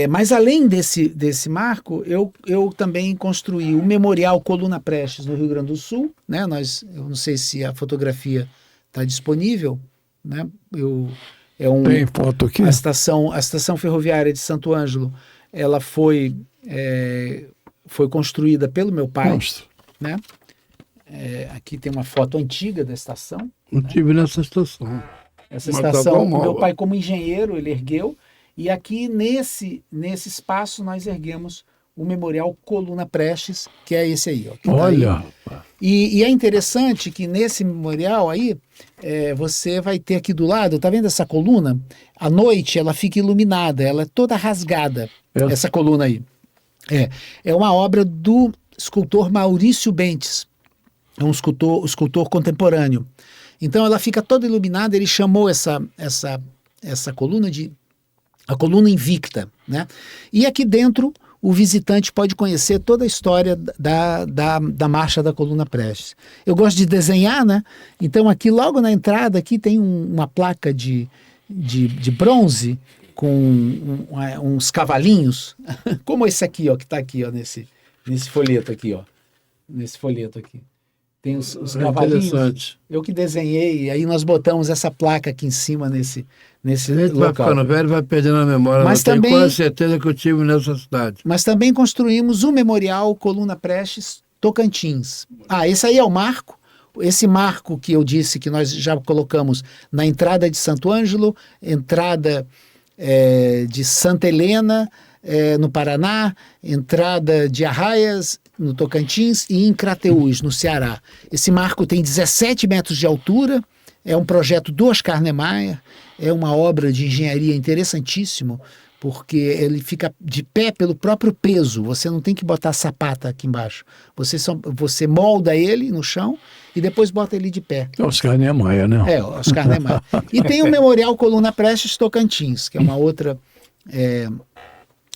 Mas além desse marco, eu também construí o Memorial Coluna Prestes no Rio Grande do Sul, né? Eu não sei se a fotografia está disponível, né? Tem foto aqui? A estação ferroviária de Santo Ângelo, ela foi construída pelo meu pai, Mostra. né? Aqui tem uma foto antiga da estação. Não tive nessa estação. Essa Mas tá estação, bom, meu ó. pai como engenheiro, ele ergueu, e aqui nesse espaço nós erguemos o Memorial Coluna Prestes, que é esse aí. Ó, que tá Olha, aí. rapaz. E é interessante que nesse memorial aí, você vai ter aqui do lado, tá vendo essa coluna? À noite ela fica iluminada, ela é toda rasgada, essa coluna aí. É uma obra do escultor Maurício Bentes, é um escultor contemporâneo. Então ela fica toda iluminada, ele chamou essa coluna de a coluna invicta, né? E aqui dentro o visitante pode conhecer toda a história da marcha da Coluna Prestes. Eu gosto de desenhar, né? Então aqui logo na entrada aqui tem uma placa de bronze com uns cavalinhos, como esse aqui, ó, que está aqui, ó, nesse folheto aqui, ó, nesse folheto aqui. Tem os cavalinhos. Interessante. Eu que desenhei, e aí nós botamos essa placa aqui em cima nesse A gente vai local. ficando velho, vai perdendo a memória. Mas Mas tenho também- quase certeza que eu tive nessa cidade. Mas também construímos o Memorial Coluna Prestes Tocantins. Esse aí é o marco. Esse marco que eu disse que nós já colocamos na entrada de Santo Ângelo, entrada de Santa Helena, no Paraná, entrada de Arraias, no Tocantins, e em Crateús, no Ceará. Esse marco tem 17 metros de altura, é um projeto do Oscar Niemeyer, é uma obra de engenharia interessantíssimo, porque ele fica de pé pelo próprio peso, você não tem que botar sapata aqui embaixo, você molda ele no chão e depois bota ele de pé. Oscar Niemeyer, né? Oscar Niemeyer. E tem o Memorial Coluna Prestes Tocantins, que é uma outra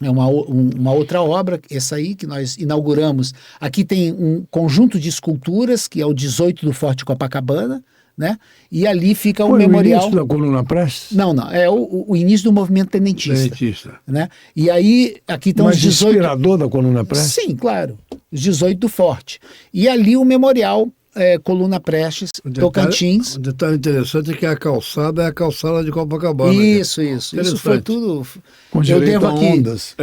uma outra obra, essa aí que nós inauguramos. Aqui tem um conjunto de esculturas, que é o 18 do Forte Copacabana, né? E ali fica o Foi memorial. o início da Coluna Prestes? Não, é o início do movimento tenentista. Dentista. Né? E aí, aqui estão Mas os 18. inspirador da Coluna Prestes? Sim, claro. Os 18 do Forte. E ali o memorial Coluna Prestes, Tocantins. Um detalhe interessante é que a calçada é a calçada de Copacabana. Isso. Isso foi Interessante. tudo. Com Eu direito devo a aqui. ondas.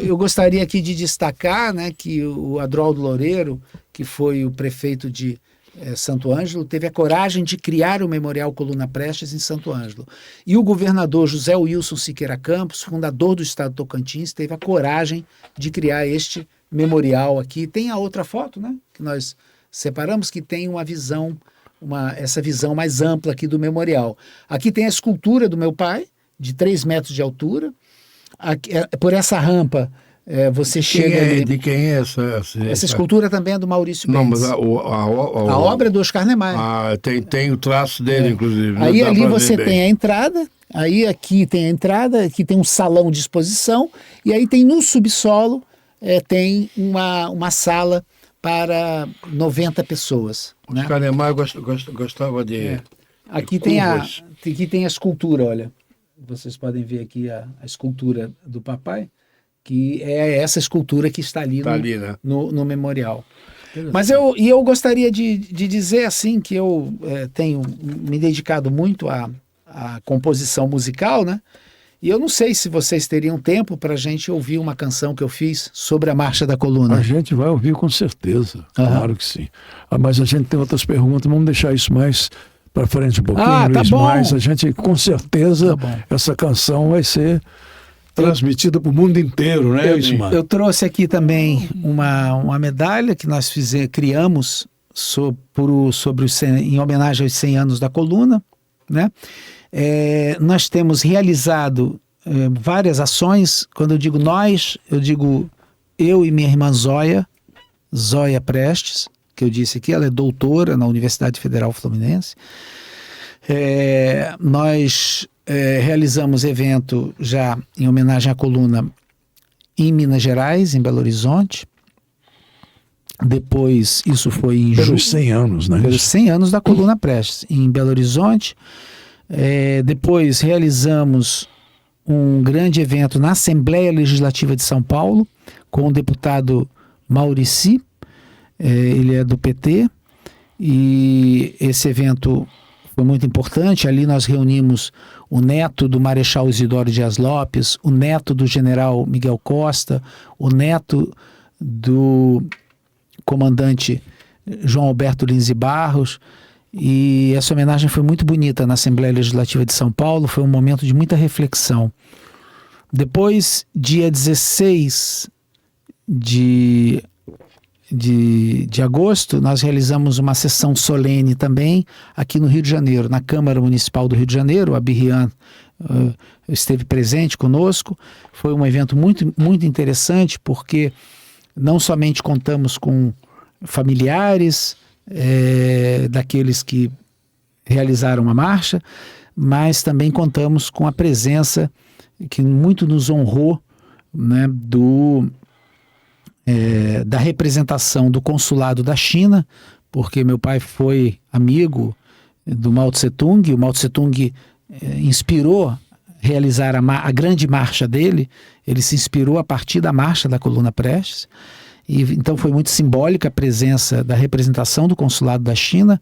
Eu gostaria aqui de destacar, né, que o Adroaldo Loureiro, que foi o prefeito de Santo Ângelo, teve a coragem de criar o Memorial Coluna Prestes em Santo Ângelo. E o governador José Wilson Siqueira Campos, fundador do estado do Tocantins, teve a coragem de criar este memorial aqui. Tem a outra foto, né? Que nós separamos, que tem uma visão, essa visão mais ampla aqui do memorial. Aqui tem a escultura do meu pai, de 3 metros de altura. Aqui, por essa rampa, você chega ali... De quem é essa escultura também é do Maurício Não, Mendes. mas A obra é do Oscar Niemeyer. Tem o traço dele, inclusive. Aí Dá ali pra você ver tem bem. a entrada, aí aqui tem a entrada, aqui tem um salão de exposição, e aí tem no subsolo, tem uma sala para 90 pessoas. Né? Oscar Niemeyer gostava de... Aqui curvas. tem a escultura, olha. Vocês podem ver aqui a escultura do papai, que é essa escultura que está ali, né? no memorial. Mas eu gostaria de dizer assim que eu tenho me dedicado muito à composição musical, né? E eu não sei se vocês teriam tempo para a gente ouvir uma canção que eu fiz sobre a Marcha da Coluna. A gente vai ouvir com certeza, claro que sim. Mas a gente tem outras perguntas, vamos deixar isso mais para frente um pouquinho, tá Luiz. bom. Mas a gente, com certeza, essa canção vai ser transmitida para o mundo inteiro, né, Ismar? Eu trouxe aqui também uma medalha que nós criamos em homenagem aos 100 anos da coluna, né? Nós temos realizado várias ações. Quando eu digo nós, eu digo eu e minha irmã Zóia Prestes, que eu disse aqui, ela é doutora na Universidade Federal Fluminense. Nós realizamos evento já em homenagem à coluna em Minas Gerais, em Belo Horizonte. Depois, isso foi em julho. Pelos 100 anos, né? Pelos 100 anos da coluna Prestes, em Belo Horizonte. Depois realizamos um grande evento na Assembleia Legislativa de São Paulo, com o deputado Maurici, ele é do PT, e esse evento foi muito importante. Ali nós reunimos o neto do Marechal Isidoro Dias Lopes, o neto do general Miguel Costa, o neto do comandante João Alberto Lins e Barros, e essa homenagem foi muito bonita na Assembleia Legislativa de São Paulo, foi um momento de muita reflexão. Depois, dia 16 de agosto, nós realizamos uma sessão solene também aqui no Rio de Janeiro, na Câmara Municipal do Rio de Janeiro. A Birrian esteve presente conosco. Foi um evento muito, muito interessante, porque não somente contamos com familiares daqueles que realizaram a marcha, mas também contamos com a presença que muito nos honrou, né, da representação do consulado da China, porque meu pai foi amigo do Mao Tse Tung. O Mao Tse Tung inspirou realizar a grande marcha dele. Ele se inspirou a partir da marcha da coluna Prestes, e então foi muito simbólica a presença da representação do consulado da China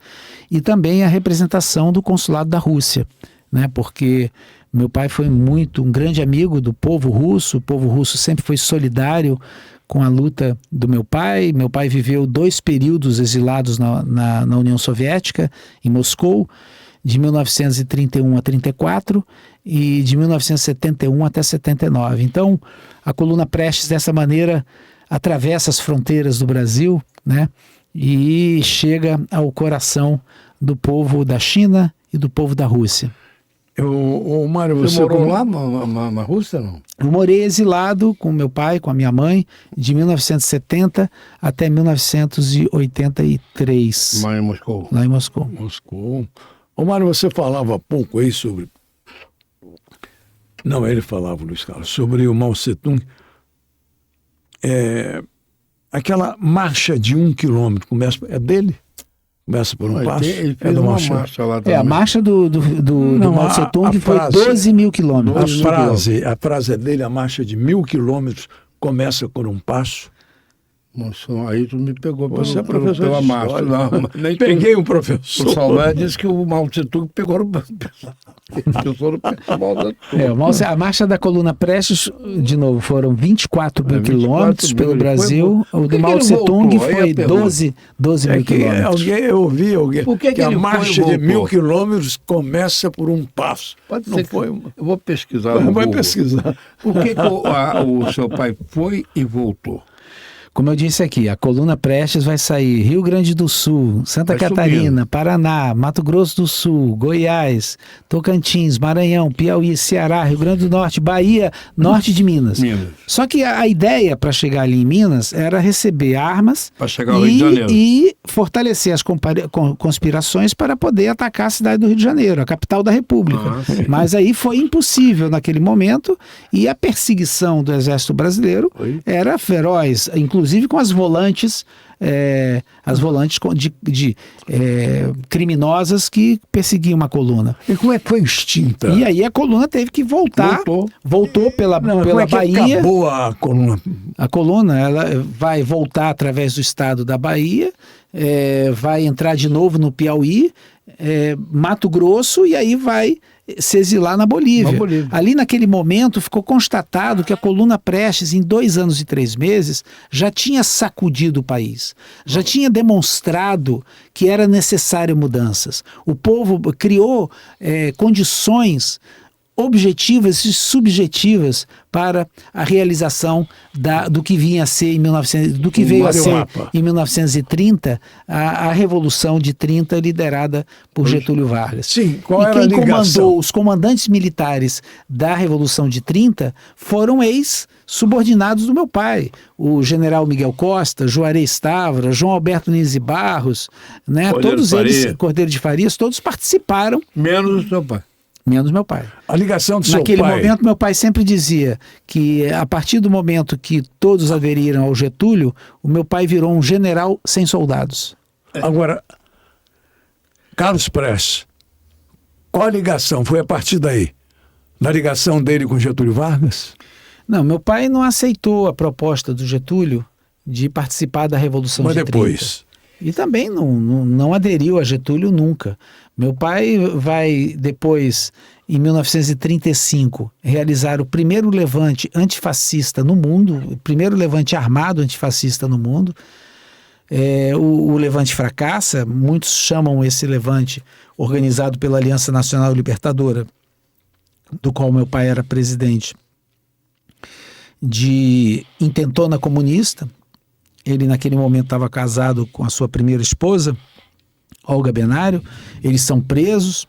e também a representação do consulado da Rússia, né? Porque meu pai foi um grande amigo do povo russo. O povo russo sempre foi solidário com a luta do meu pai. Meu pai viveu 2 períodos exilados na União Soviética, em Moscou, de 1931 a 34 e de 1971 até 79. Então, a coluna Prestes, dessa maneira, atravessa as fronteiras do Brasil, né, e chega ao coração do povo da China e do povo da Rússia. Mário, Você morou lá na Rússia, não? Eu morei exilado com meu pai, com a minha mãe, de 1970 até 1983. Lá em Moscou. Lá em Moscou. Mário, você falava há pouco aí sobre... Não, ele falava, Luiz Carlos, sobre o Mao Tse-tung. Aquela marcha de 1 quilômetro, é dele? Começa por um passo? Ele fez uma marcha lá também. A marcha do Mao Tse-tung foi 12 mil quilômetros. A frase é dele, a marcha de 1.000 quilômetros começa por um passo. Nossa, aí tu me pegou Você é professor pela de marcha. história. Não, nem Peguei um O professor. Saldanha disse que o Mao Tse-tung pegou no A marcha da coluna Prestes, de novo, foram 24 mil 24 quilômetros mil, pelo ele Brasil. foi... O do Mao Tse-tung foi 12 mil quilômetros. Eu ouvi alguém Por que que a ele marcha foi e de 1.000 voltou? quilômetros começa por um passo. Pode Não ser foi? Eu vou pesquisar. Vai Google. pesquisar. Por que o seu pai foi e voltou? como eu disse aqui, a coluna Prestes vai sair Rio Grande do Sul, Santa Vai Catarina, subindo. Paraná, Mato Grosso do Sul, Goiás, Tocantins, Maranhão, Piauí, Ceará, Rio Grande do Norte, Bahia, norte de Minas. Minas. Só que a ideia para chegar ali em Minas era receber armas Para chegar ao Rio de Janeiro. e fortalecer as conspirações para poder atacar a cidade do Rio de Janeiro, a capital da República. Sim. Mas aí foi impossível naquele momento e a perseguição do Exército Brasileiro Foi. era feroz, inclusive com as volantes criminosas que perseguiam a coluna. E como é que foi extinta? E aí a coluna teve que voltar, voltou pela Não, como pela é que Bahia. acabou a coluna? A coluna ela vai voltar através do estado da Bahia, vai entrar de novo no Piauí, Mato Grosso e aí vai se exilar na Bolívia. Na Bolívia. Ali naquele momento ficou constatado que a coluna Prestes, em 2 anos e 3 meses, já tinha sacudido o país, já tinha demonstrado que era necessário mudanças. O povo criou condições objetivas e subjetivas para a realização do que vinha a ser do que veio a ser Mapa. em 1930 a Revolução de 30 liderada por Getúlio Vargas. Sim, qual E era a quem ligação? comandou os comandantes militares da Revolução de 30 foram ex-subordinados do meu pai, o general Miguel Costa, Juarez Távora, João Alberto Nunes e Barros, né? Cordeiro Todos de eles, Faria. Cordeiro de Farias, todos participaram, Menos o seu pai. menos meu pai. A ligação do seu Naquele pai. momento, meu pai sempre dizia que a partir do momento que todos aderiram ao Getúlio, o meu pai virou um general sem soldados. Agora, Carlos Prestes, qual a ligação? Foi a partir daí? Da ligação dele com Getúlio Vargas? Não, meu pai não aceitou a proposta do Getúlio de participar da Revolução Mas de 30. depois? E também não aderiu a Getúlio nunca. Meu pai vai depois, em 1935, realizar o primeiro levante antifascista no mundo, o primeiro levante armado antifascista no mundo. O levante fracassa, muitos chamam esse levante organizado pela Aliança Nacional Libertadora, do qual meu pai era presidente, de intentona comunista. Ele naquele momento estava casado com a sua primeira esposa, Olga Benário. Eles são presos,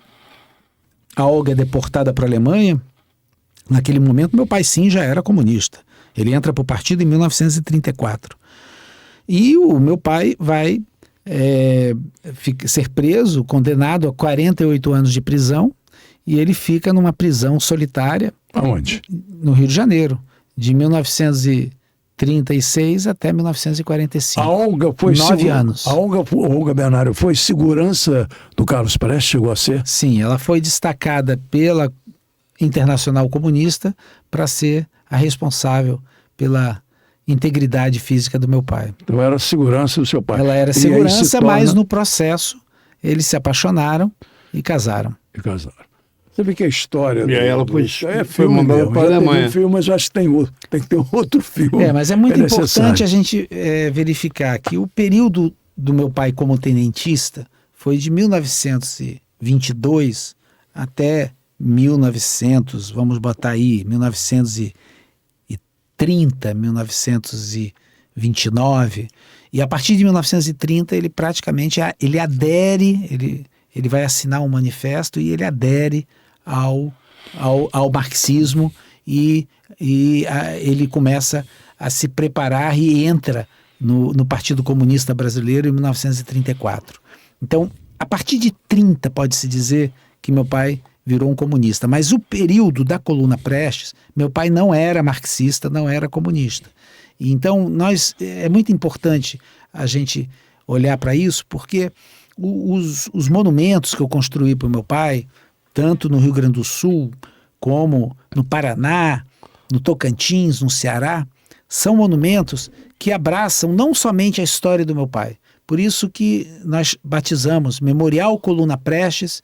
a Olga é deportada para a Alemanha. Naquele momento meu pai sim já era comunista, ele entra para o partido em 1934. E o meu pai vai ser preso, condenado a 48 anos de prisão, e ele fica numa prisão solitária Aonde? no Rio de Janeiro, de 1936 até 1945. A Olga foi 9 anos. A Olga Benário foi segurança do Carlos Prestes, chegou a ser? Sim, ela foi destacada pela Internacional Comunista para ser a responsável pela integridade física do meu pai. Então era segurança do seu pai. Ela era E aí segurança, se torna- mas no processo eles se apaixonaram e casaram. E casaram. Você vê que a história... E aí ela foi é foi filme mandada mesmo. para a Já teve Alemanha. um filme, mas eu acho que tem que ter outro filme. Mas é muito necessário. importante a gente verificar que o período do meu pai como tenentista foi de 1922 até 1900, vamos botar aí, 1930, 1929. E a partir de 1930 ele praticamente adere, ele vai assinar um manifesto e ele adere ao marxismo e ele começa a se preparar e entra no Partido Comunista Brasileiro em 1934. Então, a partir de 30 pode-se dizer que meu pai virou um comunista, mas o período da coluna Prestes, meu pai não era marxista, não era comunista. E então, é muito importante a gente olhar para isso, porque os monumentos que eu construí para o meu pai, tanto no Rio Grande do Sul, como no Paraná, no Tocantins, no Ceará, são monumentos que abraçam não somente a história do meu pai. Por isso que nós batizamos Memorial Coluna Prestes,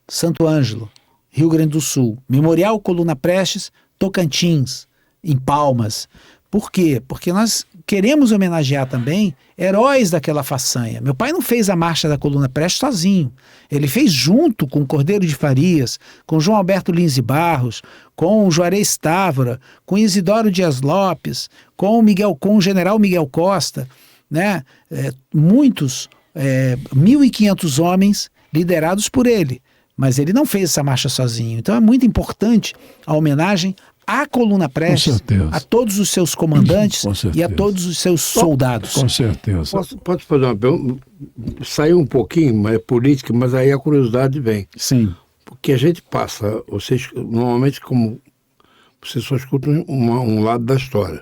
Santo Ângelo, Rio Grande do Sul. Memorial Coluna Prestes, Tocantins, em Palmas. Por quê? Porque nós queremos homenagear também heróis daquela façanha. Meu pai não fez a Marcha da Coluna Prestes sozinho. Ele fez junto com Cordeiro de Farias, com João Alberto Lins e Barros, com Juarez Távora, com Isidoro Dias Lopes, com o general Miguel Costa, né? Muitos, 1.500 homens liderados por ele. Mas ele não fez essa marcha sozinho. Então é muito importante a homenagem à Coluna Prestes, a todos os seus comandantes e a todos os seus soldados. Com certeza. Posso fazer uma pergunta? Saiu um pouquinho, mas é política, mas aí a curiosidade vem. Sim. Porque a gente passa, vocês normalmente como vocês só escutam um lado da história.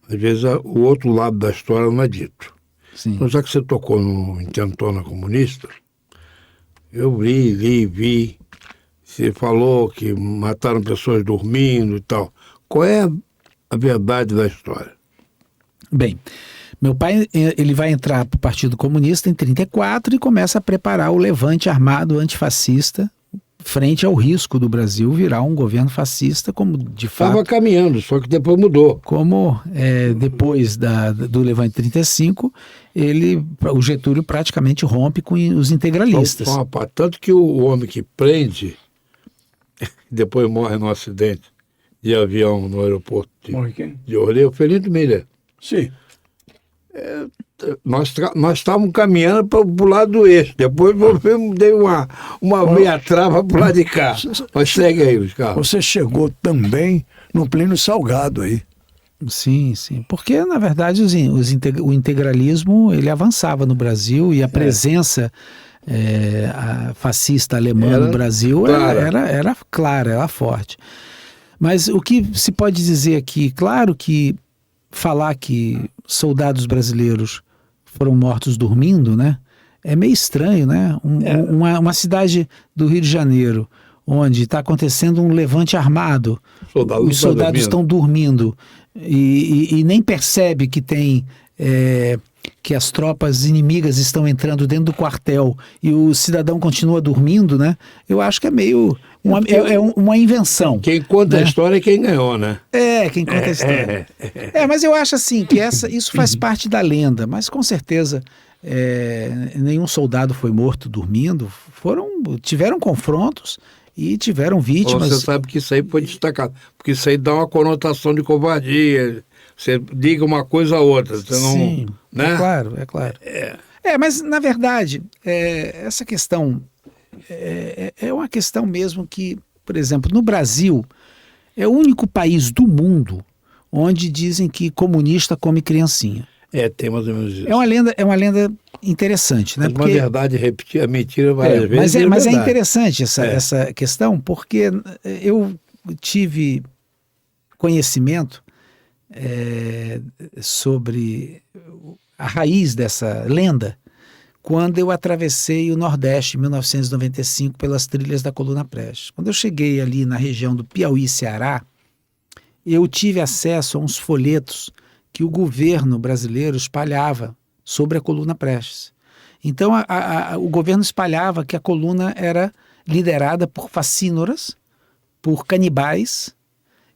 Às vezes o outro lado da história não é dito. Sim. Então, já que você tocou no Intentona Comunista, eu vi. Você falou que mataram pessoas dormindo e tal. Qual é a verdade da história? Bem, meu pai ele vai entrar para o Partido Comunista em 1934 e começa a preparar o levante armado antifascista frente ao risco do Brasil virar um governo fascista, como de fato... Estava caminhando, só que depois mudou. Como depois do levante 35, o Getúlio praticamente rompe com os integralistas. Tanto que o homem que prende, depois morre num acidente de avião no aeroporto de Orleans, o Felito Miller. Sim. Nós estávamos caminhando para o lado do eixo. Depois dei uma meia trava para o lado de cá. Mas segue aí, os carros. Você chegou também no Plínio Salgado aí. Sim. Porque, na verdade, o integralismo ele avançava no Brasil e a presença a fascista alemã no Brasil era clara, era forte. Mas o que se pode dizer aqui, claro que falar que soldados brasileiros foram mortos dormindo, né? É meio estranho, né? Uma cidade do Rio de Janeiro, onde está acontecendo um levante armado, os soldados estão dormindo e nem percebe que tem que as tropas inimigas estão entrando dentro do quartel e o cidadão continua dormindo, né? Eu acho que é meio uma invenção. Quem conta a história é quem ganhou, né? Quem conta a história. Mas eu acho assim que isso faz parte da lenda, mas com certeza nenhum soldado foi morto dormindo. Tiveram confrontos e tiveram vítimas. Você sabe que isso aí foi destacado, porque isso aí dá uma conotação de covardia. Você diga uma coisa a outra. Você não, sim, né? É claro. Mas na verdade, essa questão é uma questão mesmo que, por exemplo, no Brasil, é o único país do mundo onde dizem que comunista come criancinha. Tem mais ou menos isso. É uma lenda interessante, né? Mas uma verdade repetir a mentira várias vezes. Mas é interessante essa questão, porque eu tive conhecimento sobre a raiz dessa lenda quando eu atravessei o Nordeste em 1995 pelas trilhas da Coluna Prestes. Quando eu cheguei ali na região do Piauí e Ceará, eu tive acesso a uns folhetos que o governo brasileiro espalhava sobre a Coluna Prestes. Então o governo espalhava que a coluna era liderada por facínoras, por canibais,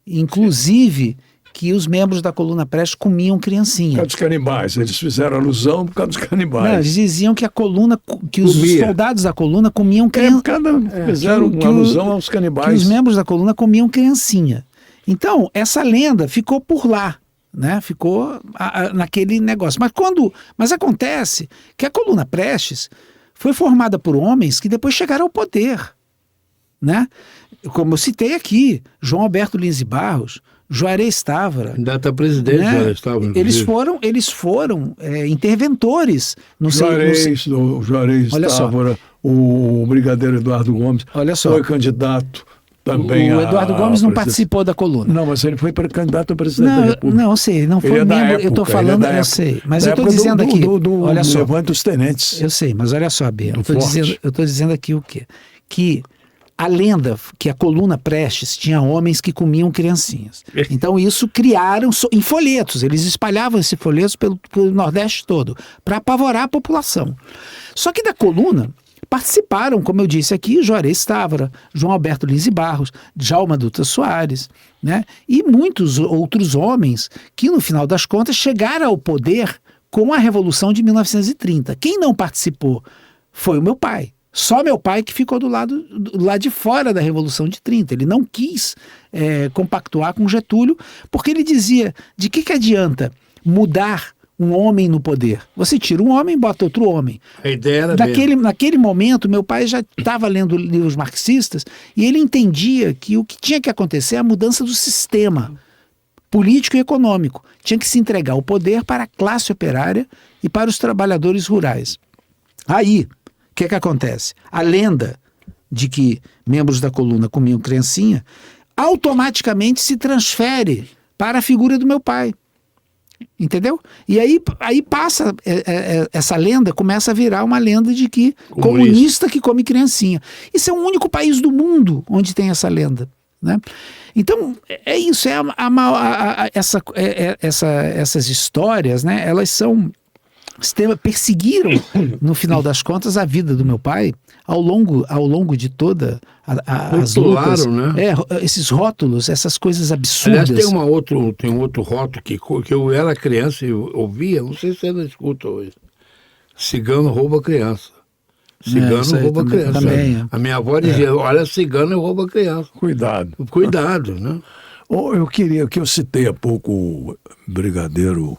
inclusive que os membros da Coluna Prestes comiam criancinha. Por causa dos canibais, eles fizeram alusão por causa dos canibais. Não, eles diziam que os soldados da coluna comiam criancinha. Fizeram uma alusão aos canibais. Que os membros da coluna comiam criancinha. Então, essa lenda ficou por lá, né? Ficou naquele negócio. Mas acontece que a Coluna Prestes foi formada por homens que depois chegaram ao poder, né? Como eu citei aqui, João Alberto Lins e Barros, Juarez Távora. Ainda está presidente, né? Juarez Távora. Eles foram interventores. Juarez Távora, o brigadeiro Eduardo Gomes, foi candidato também. O Eduardo Gomes não participou da coluna. Não, mas ele foi candidato a presidente da República. Não, eu sei, não foi mesmo. Eu estou falando, eu sei. Mas eu estou dizendo aqui. Olha só. Levante dos tenentes. Eu sei, mas olha só, Bia. Eu estou dizendo aqui o quê? Que a lenda que a Coluna Prestes tinha homens que comiam criancinhas. Então isso criaram em folhetos. Eles espalhavam esses folhetos pelo Nordeste todo para apavorar a população. Só que da coluna participaram, como eu disse aqui, Juarez Távora, João Alberto Lins e Barros, Djalma Dutra Soares, né? E muitos outros homens que, no final das contas, chegaram ao poder com a Revolução de 1930. Quem não participou foi o meu pai. Só meu pai que ficou do lado de fora da Revolução de 30. Ele não quis compactuar com Getúlio, porque ele dizia, de que adianta mudar um homem no poder? Você tira um homem e bota outro homem. A ideia era Naquele momento, meu pai já estava lendo livros marxistas e ele entendia que o que tinha que acontecer é a mudança do sistema político e econômico. Tinha que se entregar o poder para a classe operária e para os trabalhadores rurais. Aí, o que acontece? A lenda de que membros da coluna comiam criancinha automaticamente se transfere para a figura do meu pai. Entendeu? E aí passa, essa lenda começa a virar uma lenda de que comunista que come criancinha. Isso é o único país do mundo onde tem essa lenda, né? Então, é isso, essas histórias, né? Elas perseguiram, no final das contas, a vida do meu pai ao longo de toda as lutas. Né? Esses rótulos, essas coisas absurdas. Aliás, tem um outro rótulo que eu era criança e eu ouvia, não sei se você ainda escuta hoje. Cigano rouba criança. Cigano rouba criança. Também. A minha avó dizia, olha, cigano rouba criança. Cuidado, né? Eu citei há pouco o brigadeiro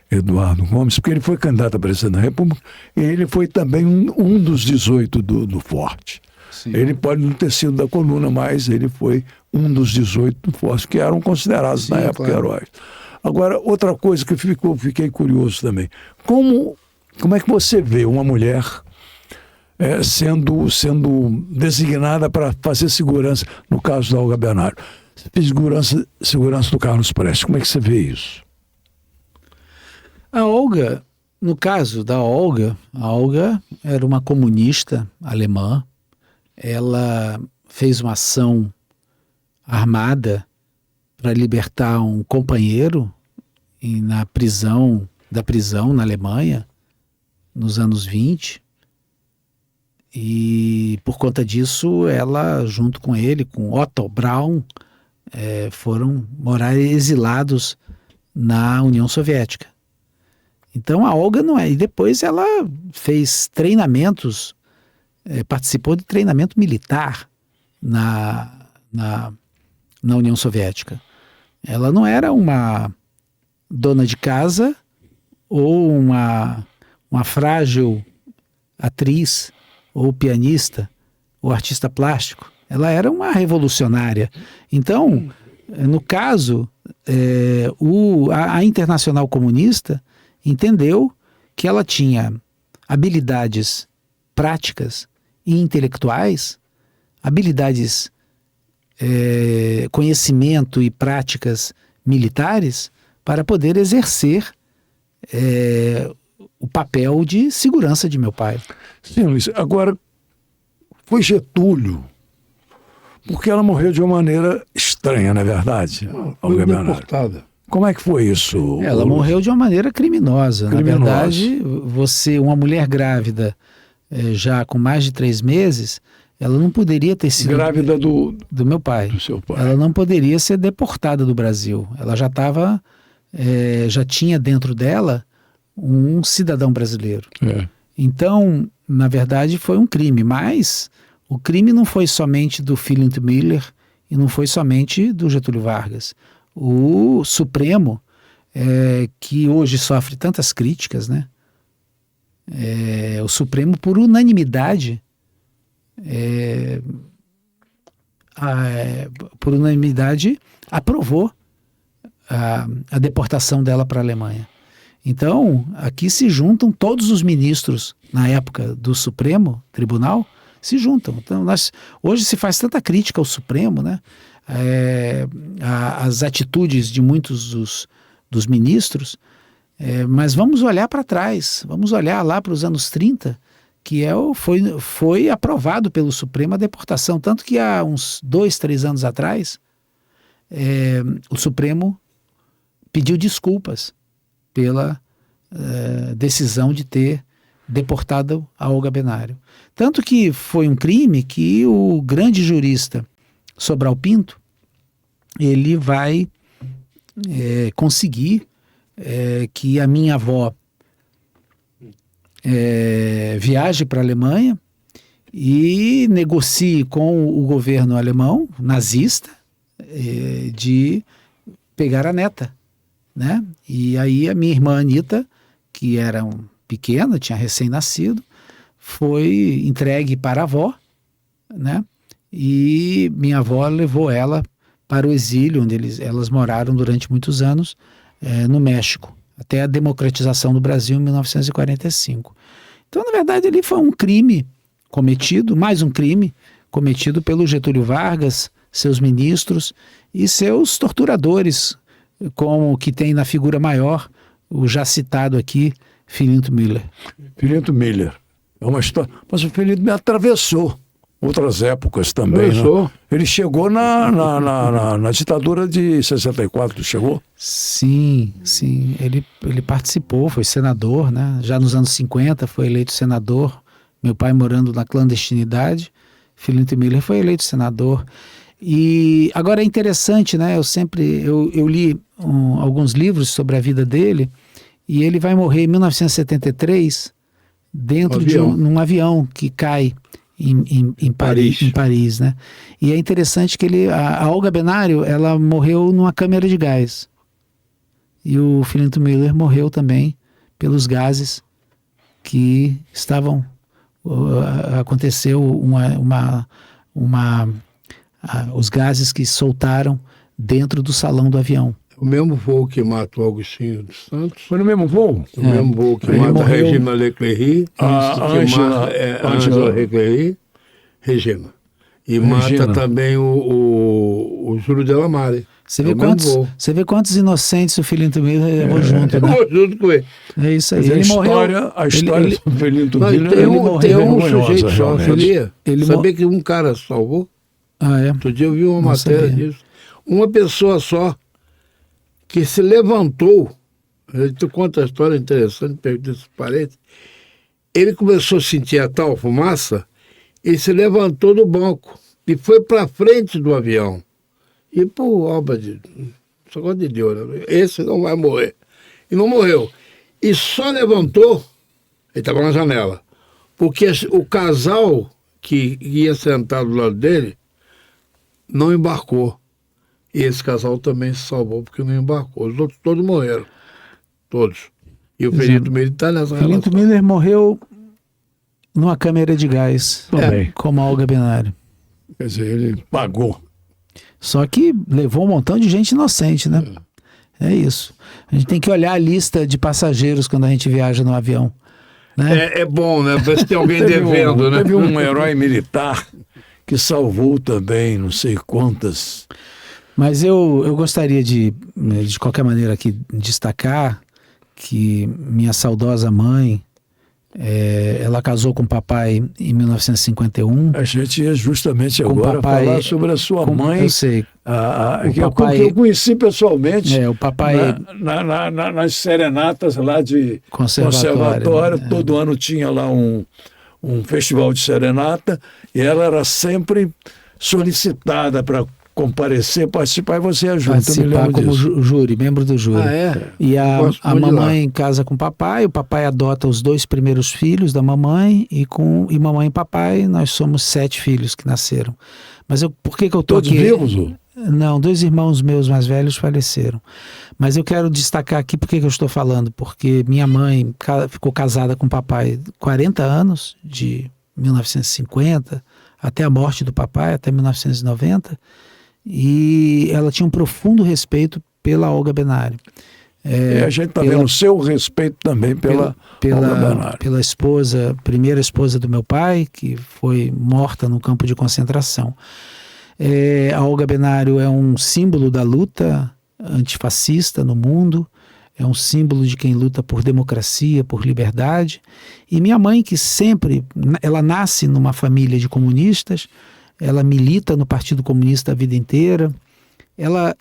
Eduardo Gomes, porque ele foi candidato a presidente da República e ele foi também um dos 18 do Forte. Sim. Ele pode não ter sido da coluna, mas ele foi um dos 18 do Forte, que eram considerados na época heróis. Agora, outra coisa que eu fiquei curioso também, como é que você vê uma mulher sendo designada para fazer segurança, no caso da Olga Benário, segurança do Carlos Prestes, como é que você vê isso? A Olga, no caso da Olga, a Olga era uma comunista alemã. Ela fez uma ação armada para libertar um companheiro da prisão na Alemanha, nos anos 20. E por conta disso, ela, junto com ele, com Otto Braun, foram morar exilados na União Soviética. Então a Olga não é. E depois ela fez treinamentos, participou de treinamento militar na União Soviética. Ela não era uma dona de casa ou uma frágil atriz ou pianista ou artista plástico. Ela era uma revolucionária. Então, no caso, a Internacional Comunista entendeu que ela tinha habilidades práticas e intelectuais, habilidades, conhecimento e práticas militares para poder exercer o papel de segurança de meu pai. Sim, Luiz. Agora, foi Getúlio, porque ela morreu de uma maneira estranha, não é verdade? Foi deportada. Como é que foi isso? Ela morreu de uma maneira criminosa. Na verdade, uma mulher grávida, já com mais de 3 meses, ela não poderia ter sido... Grávida do meu pai. Do seu pai. Ela não poderia ser deportada do Brasil. Ela já estava... já tinha dentro dela um cidadão brasileiro. Então, na verdade, foi um crime. Mas o crime não foi somente do Philip Miller e não foi somente do Getúlio Vargas. O Supremo, que hoje sofre tantas críticas, né? O Supremo, por unanimidade, aprovou a deportação dela para a Alemanha. Então, aqui se juntam todos os ministros, na época do Supremo Tribunal, se juntam. Então, hoje se faz tanta crítica ao Supremo, né? As atitudes de muitos dos ministros, mas vamos olhar para trás, vamos olhar lá para os anos 30, que foi aprovado pelo Supremo a deportação, tanto que há uns 2, 3 anos atrás, o Supremo pediu desculpas pela decisão de ter deportado a Olga Benário. Tanto que foi um crime que o grande jurista Sobral Pinto, ele vai conseguir que a minha avó viaje para a Alemanha e negocie com o governo alemão, nazista, de pegar a neta, né? E aí a minha irmã Anita, que era pequena, tinha recém-nascido, foi entregue para a avó, né? E minha avó levou ela para o exílio, onde elas moraram durante muitos anos, no México, até a democratização do Brasil em 1945. Então, na verdade, ali foi um crime cometido, mais um crime cometido pelo Getúlio Vargas, seus ministros e seus torturadores, como que tem na figura maior, o já citado aqui, Filinto Miller. Filinto Miller. É uma história. Mas o Filinto Miller atravessou outras épocas também, né? Ele chegou na ditadura de 64, chegou? Sim. Ele participou, foi senador, né? Já nos anos 50 foi eleito senador. Meu pai morando na clandestinidade, Filinto Miller foi eleito senador. E agora é interessante, né? Eu li alguns livros sobre a vida dele, e ele vai morrer em 1973 dentro num avião que cai em Paris, né? E é interessante que a Olga Benário, ela morreu numa câmara de gás. E o Filinto Miller morreu também pelos gases que estavam... aconteceu os gases que soltaram dentro do salão do avião. O mesmo voo que mata o Agostinho dos Santos. Foi no mesmo voo? O mesmo voo que mata a Regina Leclerc. Ângela Leclerc, Regina. E mata também o Júlio Delamare. Você vê quantos inocentes o Filinto Miller levou junto, né? Junto com ele. É isso aí. Ele morreu. A história do Filinto Miller tem um sujeito só, sabia? Ele sabia que um cara salvou? Outro dia eu vi uma matéria disso. Uma pessoa só que se levantou. Tu conta a história interessante, pergunta esse parente. Ele começou a sentir a tal fumaça e se levantou do banco e foi para frente do avião. E por obra de... Só de Deus, né? Esse não vai morrer. E não morreu. E só levantou, ele estava na janela, porque o casal que ia sentado do lado dele não embarcou. E esse casal também se salvou porque não embarcou. Os outros todos morreram. Todos. E o Filinto Miller está nessa relação. Filinto Miller morreu numa câmera de gás, como a Olga Benário. Quer dizer, ele pagou. Só que levou um montão de gente inocente, né? É isso. A gente tem que olhar a lista de passageiros quando a gente viaja no avião. Né? É bom, né? Ver se tem alguém devendo, né? Teve um herói militar que salvou também, não sei quantas. Mas eu gostaria de qualquer maneira aqui, destacar que minha saudosa mãe, ela casou com o papai em 1951. A gente ia justamente agora falar sobre a sua mãe. Eu sei. Que eu conheci pessoalmente. O papai... nas serenatas lá de conservatório. Né? Todo ano tinha lá um festival de serenata e ela era sempre solicitada para comparecer, participar, e você ia junto. Participar como júri, membro do júri. E a mamãe casa com o papai adota os 2 primeiros filhos da mamãe, e mamãe e papai, nós somos 7 filhos que nasceram. Mas por que eu tô todos aqui? Vivos? Não, 2 irmãos meus mais velhos faleceram. Mas eu quero destacar aqui por que eu estou falando, porque minha mãe ficou casada com o papai 40 anos, de 1950 até a morte do papai, até 1990, e ela tinha um profundo respeito pela Olga Benário. A gente está vendo o seu respeito também pela Olga Benário. Pela primeira esposa do meu pai, que foi morta no campo de concentração. A Olga Benário é um símbolo da luta antifascista no mundo, é um símbolo de quem luta por democracia, por liberdade. E minha mãe, que sempre, ela nasce numa família de comunistas, ela milita no Partido Comunista a vida inteira.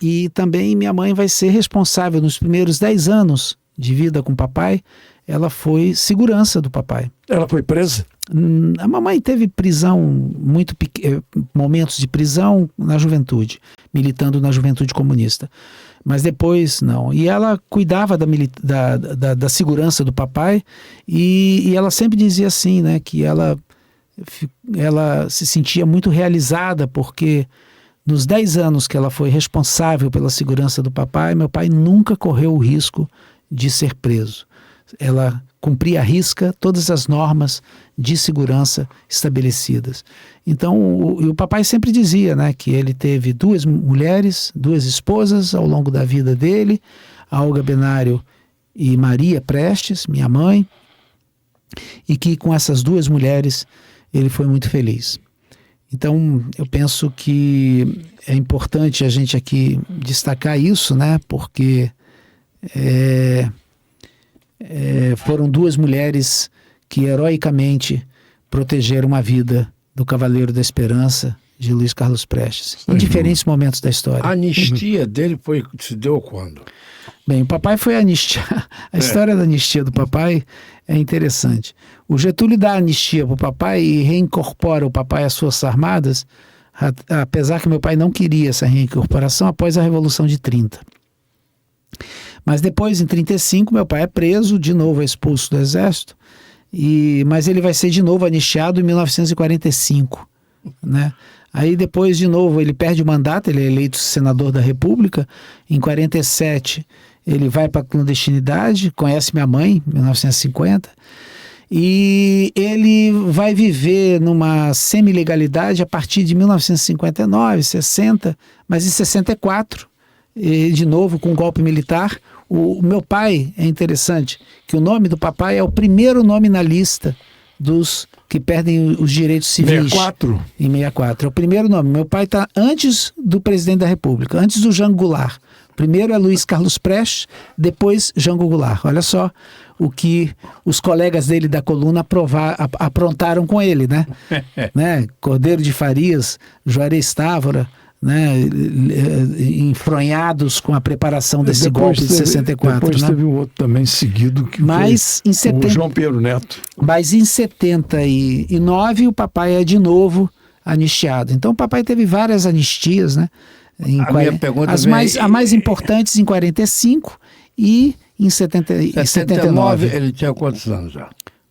E também minha mãe vai ser responsável nos primeiros 10 anos de vida com o papai, ela foi segurança do papai. Ela foi presa? A mamãe teve prisão, momentos de prisão na juventude, militando na juventude comunista. Mas depois, não. E ela cuidava da segurança do papai e ela sempre dizia assim, né, que ela se sentia muito realizada porque nos 10 anos que ela foi responsável pela segurança do papai, meu pai nunca correu o risco de ser preso. Ela cumpria à risca todas as normas de segurança estabelecidas. Então, o papai sempre dizia, né, que ele teve 2 mulheres, 2 esposas ao longo da vida dele, a Olga Benário e Maria Prestes, minha mãe, e que com essas 2 mulheres ele foi muito feliz. Então, eu penso que é importante a gente aqui destacar isso, né, porque foram 2 mulheres que heroicamente protegeram a vida do Cavaleiro da Esperança, de Luiz Carlos Prestes, em diferentes momentos da história. A anistia dele se deu quando? Bem, o papai foi anistiado. A história da anistia do papai é interessante. O Getúlio dá anistia para o papai e reincorpora o papai às Forças Armadas, apesar que meu pai não queria essa reincorporação após a Revolução de 30. Mas depois, em 35, meu pai é preso, de novo é expulso do Exército, mas ele vai ser de novo anistiado em 1945, né? Aí depois, de novo, ele perde o mandato, ele é eleito senador da República. Em 47, ele vai para a clandestinidade, conhece minha mãe, em 1950, e ele vai viver numa semi-legalidade a partir de 1959, 60, mas em 64, de novo com um golpe militar. O meu pai, é interessante, que o nome do papai é o primeiro nome na lista dos que perdem os direitos civis. 64? Em 64. É o primeiro nome. Meu pai está antes do presidente da República, antes do Jango Goulart. Primeiro é Luiz Carlos Prestes, depois Jango Goulart. Olha só o que os colegas dele da coluna aprontaram com ele, né? Cordeiro de Farias, Juarez Távora, né, enfronhados com a preparação desse golpe de 64. Depois né? teve um outro também seguido, que mas foi o João Pedro Neto. Mas em 79 o papai é de novo anistiado. Então o papai teve várias anistias, né? Minha pergunta a mais importantes em 45 e em 79. Ele tinha quantos anos já?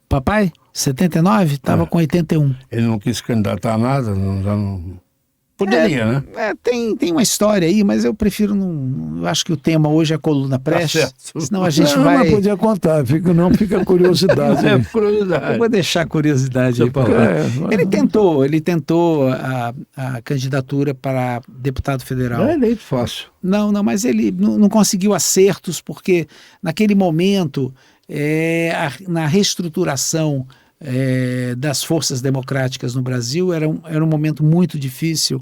Papai, 79, estava com 81. Ele não quis candidatar a nada? Não... Poderia, né? Tem uma história aí, mas eu prefiro não. Eu acho que o tema hoje é a coluna Prestes. Senão a gente não, vai. Não podia contar, não fica a curiosidade. Eu vou deixar a curiosidade aí para lá. Ele tentou a candidatura para deputado federal. Não é eleito fácil. Não, mas ele não conseguiu acertos, porque naquele momento, na reestruturação das forças democráticas no Brasil era um momento muito difícil,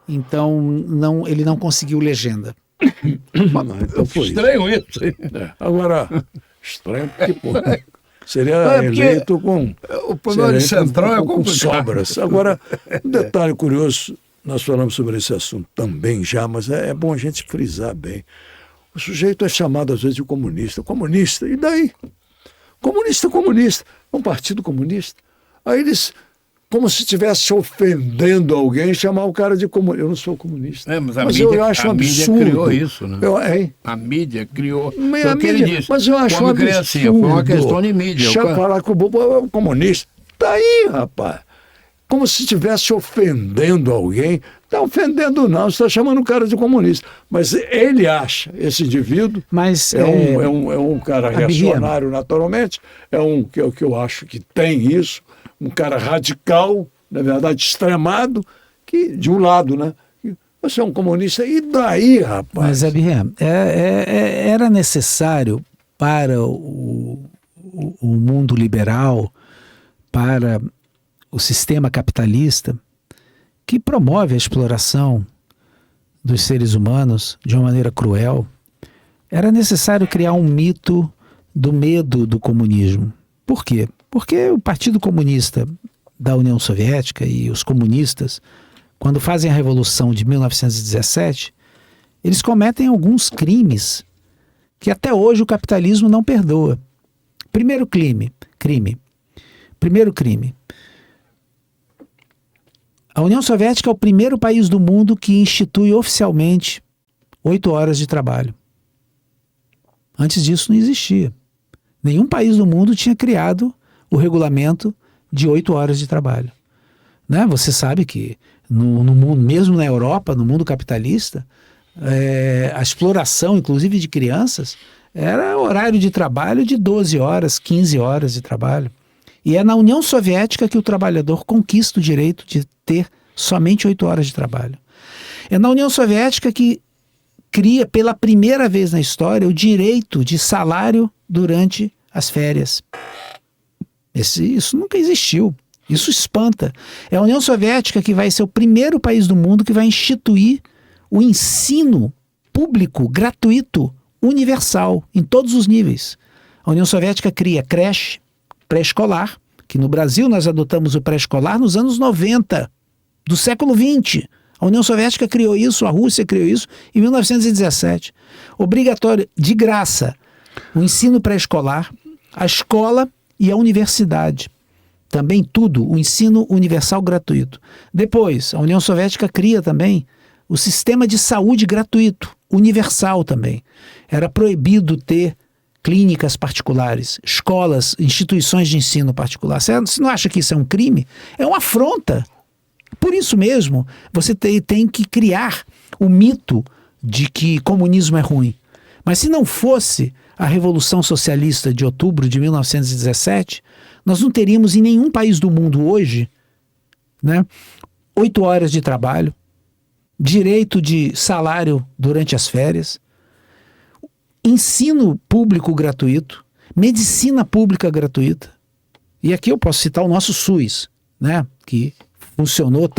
então ele não conseguiu legenda. Estranho isso. Agora, estranho porque seria eleito com o poder central é com sobras. Agora, um detalhe curioso, nós falamos sobre esse assunto também já, mas é bom a gente frisar bem. O sujeito é chamado às vezes de comunista, e daí? Comunista, um partido comunista. Aí eles, como se estivesse ofendendo alguém, chamar o cara de comunista. Eu não sou comunista. Mas eu acho um absurdo. A mídia criou isso, né? A mídia criou. Ele disse. Mas eu acho um absurdo. Assim, foi uma questão de mídia. Falar que o Bobo é um comunista. Tá aí, rapaz. Como se estivesse ofendendo alguém. Está ofendendo não, está chamando o cara de comunista. Mas ele acha, esse indivíduo, é um cara reacionário naturalmente, é um que eu acho que tem isso, um cara radical, na verdade extremado, que de um lado, né? Você é um comunista, e daí, rapaz? Mas, Abirrem, era necessário para o mundo liberal, para o sistema capitalista, que promove a exploração dos seres humanos de uma maneira cruel, era necessário criar um mito do medo do comunismo. Por quê? Porque o Partido Comunista da União Soviética e os comunistas, quando fazem a Revolução de 1917, eles cometem alguns crimes que até hoje o capitalismo não perdoa. Primeiro crime. Primeiro crime. A União Soviética é o primeiro país do mundo que institui oficialmente 8 horas de trabalho. Antes disso não existia. Nenhum país do mundo tinha criado o regulamento de 8 horas de trabalho. Né? Você sabe que no mundo, mesmo na Europa, no mundo capitalista, a exploração, inclusive de crianças, era horário de trabalho de 12 horas, 15 horas de trabalho. E é na União Soviética que o trabalhador conquista o direito de ter somente 8 horas de trabalho. É na União Soviética que cria pela primeira vez na história o direito de salário durante as férias. Isso nunca existiu. Isso espanta. É a União Soviética que vai ser o primeiro país do mundo que vai instituir o ensino público, gratuito, universal, em todos os níveis. A União Soviética cria creche, pré-escolar, que no Brasil nós adotamos o pré-escolar nos anos 90, do século XX. A União Soviética criou isso, a Rússia criou isso em 1917. Obrigatório, de graça, o ensino pré-escolar, a escola e a universidade. Também tudo, o ensino universal gratuito. Depois, a União Soviética cria também o sistema de saúde gratuito, universal também. Era proibido ter clínicas particulares, escolas, instituições de ensino particular. Você não acha que isso é um crime? É uma afronta. Por isso mesmo, você tem que criar o mito de que comunismo é ruim. Mas se não fosse a Revolução Socialista de outubro de 1917, nós não teríamos em nenhum país do mundo hoje, né, 8 horas de trabalho, direito de salário durante as férias, ensino público gratuito, medicina pública gratuita. E aqui eu posso citar o nosso SUS, né, que funcionou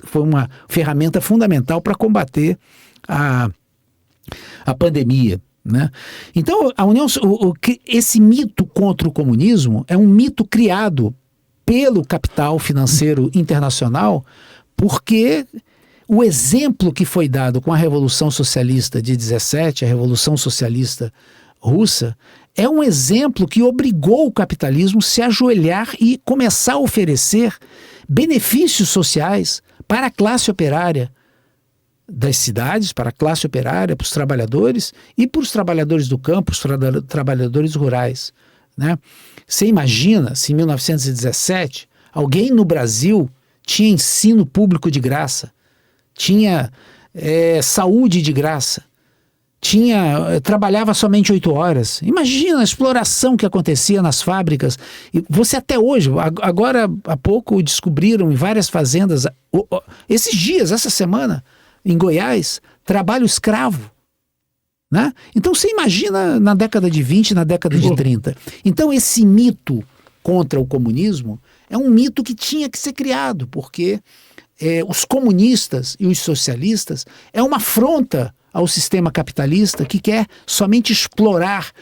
foi uma ferramenta fundamental para combater a pandemia. Né? Então, esse mito contra o comunismo é um mito criado pelo capital financeiro internacional, porque o exemplo que foi dado com a Revolução Socialista de 17, a Revolução Socialista Russa, é um exemplo que obrigou o capitalismo a se ajoelhar e começar a oferecer benefícios sociais para a classe operária das cidades, para a classe operária, para os trabalhadores e para os trabalhadores do campo, os trabalhadores rurais. Né? Você imagina se em 1917 alguém no Brasil tinha ensino público de graça, tinha saúde de graça, trabalhava somente 8 horas. Imagina a exploração que acontecia nas fábricas. E você até hoje, agora há pouco descobriram em várias fazendas, esses dias, essa semana, em Goiás, trabalho escravo. Né? Então você imagina na década de 20, na década de 30. Então esse mito contra o comunismo é um mito que tinha que ser criado, porque os comunistas e os socialistas é uma afronta ao sistema capitalista que quer somente explorar,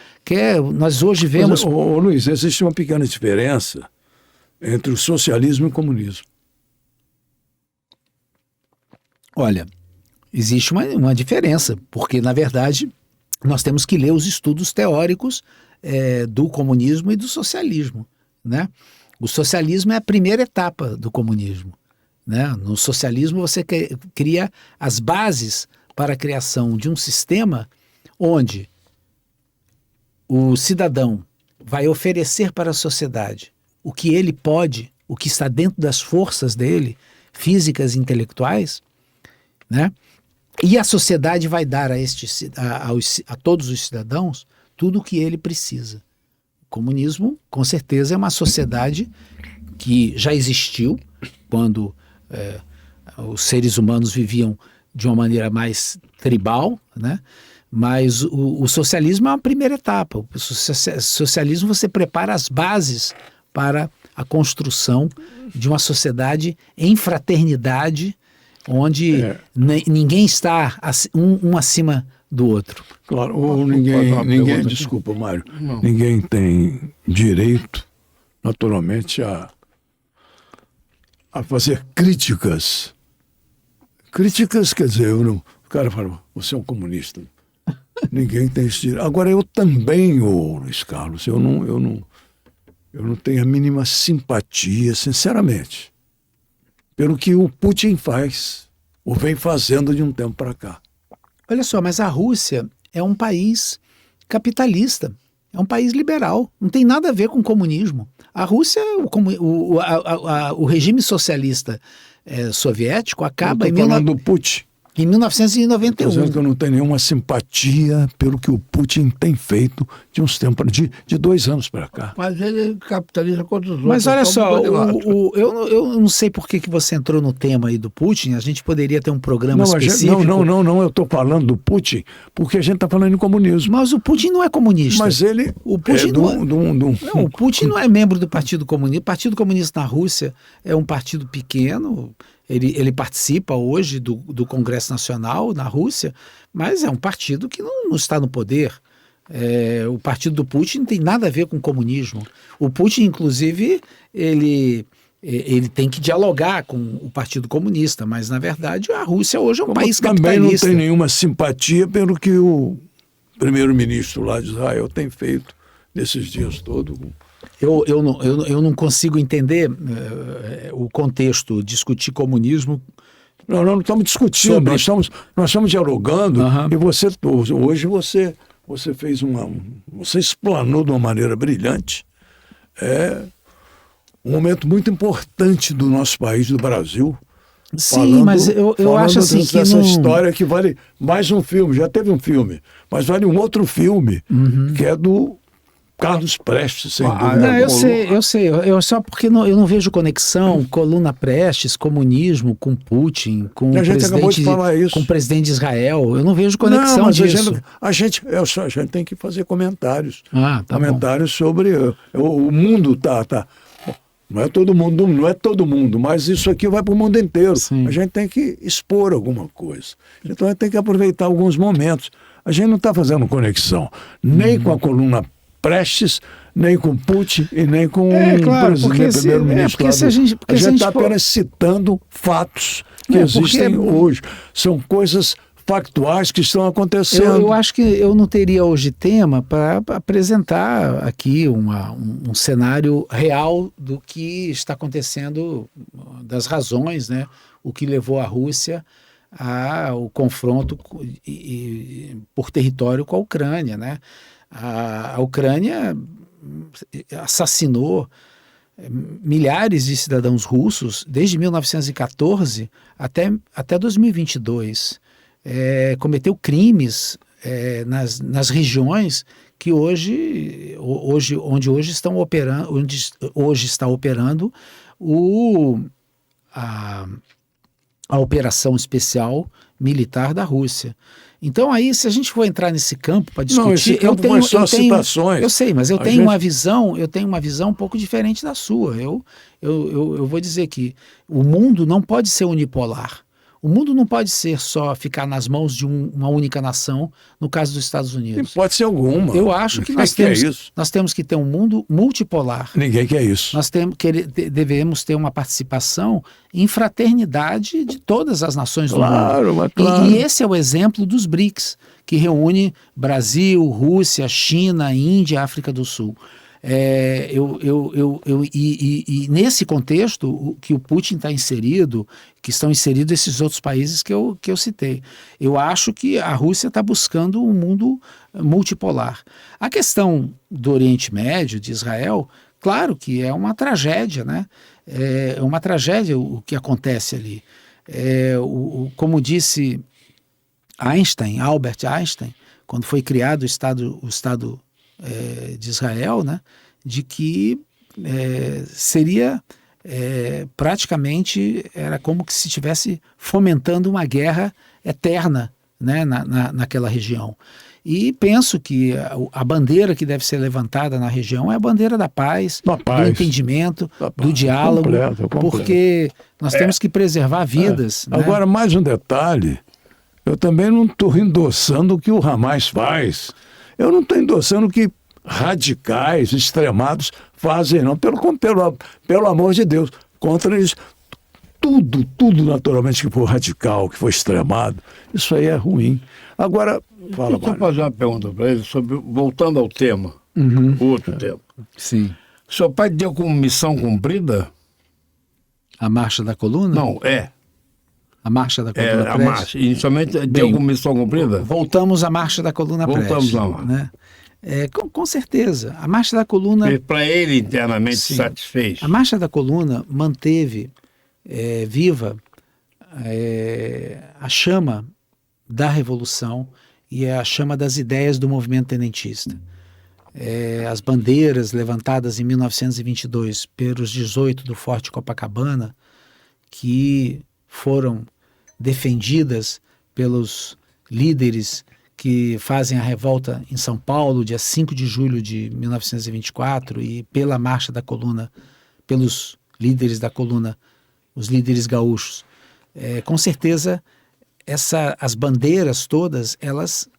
nós hoje vemos... Ô, Luiz, existe uma pequena diferença entre o socialismo e o comunismo. Olha, existe uma diferença, porque, na verdade, nós temos que ler os estudos teóricos do comunismo e do socialismo. Né? O socialismo é a primeira etapa do comunismo. Né? No socialismo você cria as bases para a criação de um sistema onde o cidadão vai oferecer para a sociedade o que ele pode, o que está dentro das forças dele, físicas e intelectuais, né? E a sociedade vai dar a todos os cidadãos tudo o que ele precisa. O comunismo, com certeza, é uma sociedade que já existiu quando os seres humanos viviam de uma maneira mais tribal, né? Mas o socialismo é uma primeira etapa. O socialismo você prepara as bases para a construção de uma sociedade em fraternidade, onde ninguém está um acima do outro. Claro, ou ninguém desculpa, Mário, ninguém tem direito, naturalmente, a fazer críticas. Críticas, quer dizer, o cara fala, você é um comunista. Ninguém tem esse direito. Agora, eu também, Luiz Carlos, eu não tenho a mínima simpatia, sinceramente, pelo que o Putin faz, ou vem fazendo de um tempo para cá. Olha só, mas a Rússia é um país capitalista, é um país liberal, não tem nada a ver com comunismo. A Rússia, o regime socialista soviético acaba Eu tô falando do Putin. em Estou 1991. dizendo que eu não tenho nenhuma simpatia pelo que o Putin tem feito de uns tempos, de 2 anos para cá. Mas ele capitaliza contra os outros. Mas olha então só, mudou de lado. eu não sei por que você entrou no tema aí do Putin, a gente poderia ter um programa Não, específico. eu estou falando do Putin porque a gente está falando em comunismo. Mas o Putin não é comunista. Mas ele O Putin é Não, o Putin não é membro do Partido Comunista. O Partido Comunista na Rússia é um partido pequeno, ele participa hoje do Congresso Nacional na Rússia, mas é um partido que não está no poder. O partido do Putin não tem nada a ver com comunismo. O Putin, inclusive, ele tem que dialogar com o Partido Comunista, mas, na verdade, a Rússia hoje é um país também capitalista. não tem nenhuma simpatia pelo que o primeiro-ministro lá de Israel tem feito nesses dias todos. Eu não consigo entender o contexto, discutir comunismo. Não estamos discutindo, nós estamos dialogando. Aham. E hoje você fez você explanou de uma maneira brilhante. É um momento muito importante do nosso país, do Brasil. Sim, mas eu acho assim que essa não... história que vale mais um filme, já teve um filme, mas vale um outro filme, que é do Carlos Prestes, sem dúvida. Não, eu sei. Eu só porque eu não vejo conexão Coluna Prestes, comunismo com Putin, com A gente acabou de falar isso. com o presidente de Israel. Eu não vejo conexão Não, mas disso. a gente tem que fazer comentários. Tá Comentários sobre o mundo tá. Não é todo mundo, mas isso aqui vai para o mundo inteiro. Sim. A gente tem que expor alguma coisa. Então a gente tem que aproveitar alguns momentos. A gente não está fazendo conexão nem com a coluna Prestes, nem com Putin e nem com claro, o presidente, primeiro-ministro. a gente está apenas citando fatos que existem hoje. São coisas factuais que estão acontecendo. Eu acho que eu não teria hoje tema para apresentar aqui um cenário real do que está acontecendo, das razões, né? O que levou a Rússia ao confronto por território com a Ucrânia, né? A Ucrânia assassinou milhares de cidadãos russos desde 1914 até 2022. Cometeu crimes nas regiões que onde hoje está operando a operação especial militar da Rússia. Então aí, se a gente for entrar nesse campo para discutir, não, esse campo foi só citações. Eu sei, mas eu tenho uma visão um pouco diferente da sua. Eu vou dizer que o mundo não pode ser unipolar. O mundo não pode ficar nas mãos de uma única nação, no caso dos Estados Unidos. Pode ser alguma. Eu acho que nós temos que ter um mundo multipolar. Ninguém quer isso. Nós devemos ter uma participação em fraternidade de todas as nações do mundo. Claro. E esse é o exemplo dos BRICS, que reúne Brasil, Rússia, China, Índia, África do Sul. E nesse contexto que o Putin está inserido, que estão inseridos esses outros países que eu citei, eu acho que a Rússia está buscando um mundo multipolar. A questão do Oriente Médio, de Israel, claro que é uma tragédia, né? É uma tragédia o que acontece ali. Como disse Albert Einstein, quando foi criado o Estado de Israel, né, de que seria praticamente, era como que se estivesse fomentando uma guerra eterna, né, naquela região. E penso que a bandeira que deve ser levantada na região é a bandeira da paz, do entendimento, do diálogo, completo. Porque nós temos que preservar vidas. Né? Agora, mais um detalhe, eu também não estou endossando o que o Hamas faz. Eu não estou endossando o que radicais, extremados fazem, não. Pelo amor de Deus, contra isso. tudo naturalmente que for radical, que for extremado, isso aí é ruim. Agora, fala, Deixa eu Mário. fazer uma pergunta para ele, voltando ao tema, outro tema. Sim. Seu pai deu como missão cumprida? A marcha da coluna? Não, A marcha da coluna a Prestes? marcha. Inicialmente deu como missão cumprida? Voltamos à marcha da coluna Voltamos Prestes, lá. né? Com certeza. A marcha da coluna... Para ele internamente Sim. satisfez. A marcha da coluna manteve viva a chama da revolução e a chama das ideias do movimento tenentista. As bandeiras levantadas em 1922 pelos 18 do Forte Copacabana, que foram defendidas pelos líderes que fazem a revolta em São Paulo, dia 5 de julho de 1924, e pela marcha da coluna, pelos líderes da coluna, os líderes gaúchos. Com certeza, as bandeiras todas, elas,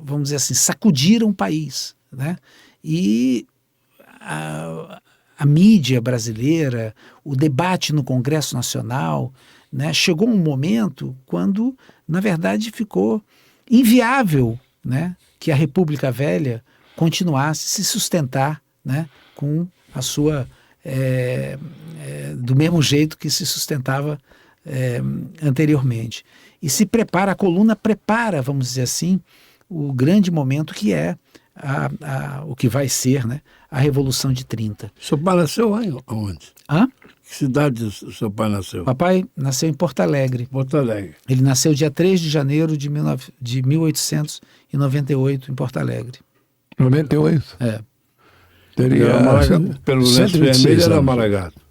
vamos dizer assim, sacudiram o país, né? E a mídia brasileira, o debate no Congresso Nacional, né, chegou um momento quando, na verdade, ficou inviável, né, que a República Velha continuasse a se sustentar, né, com a sua do mesmo jeito que se sustentava anteriormente. E a coluna prepara, vamos dizer assim, o grande momento que é o que vai ser, né, a Revolução de 30. Seu pai nasceu onde? Hã? Que cidade o seu pai nasceu? Papai nasceu em Porto Alegre. Porto Alegre. Ele nasceu dia 3 de janeiro de 1898 em Porto Alegre. 98. Teria Pelo lenço 126 vermelho era anos. Maragato.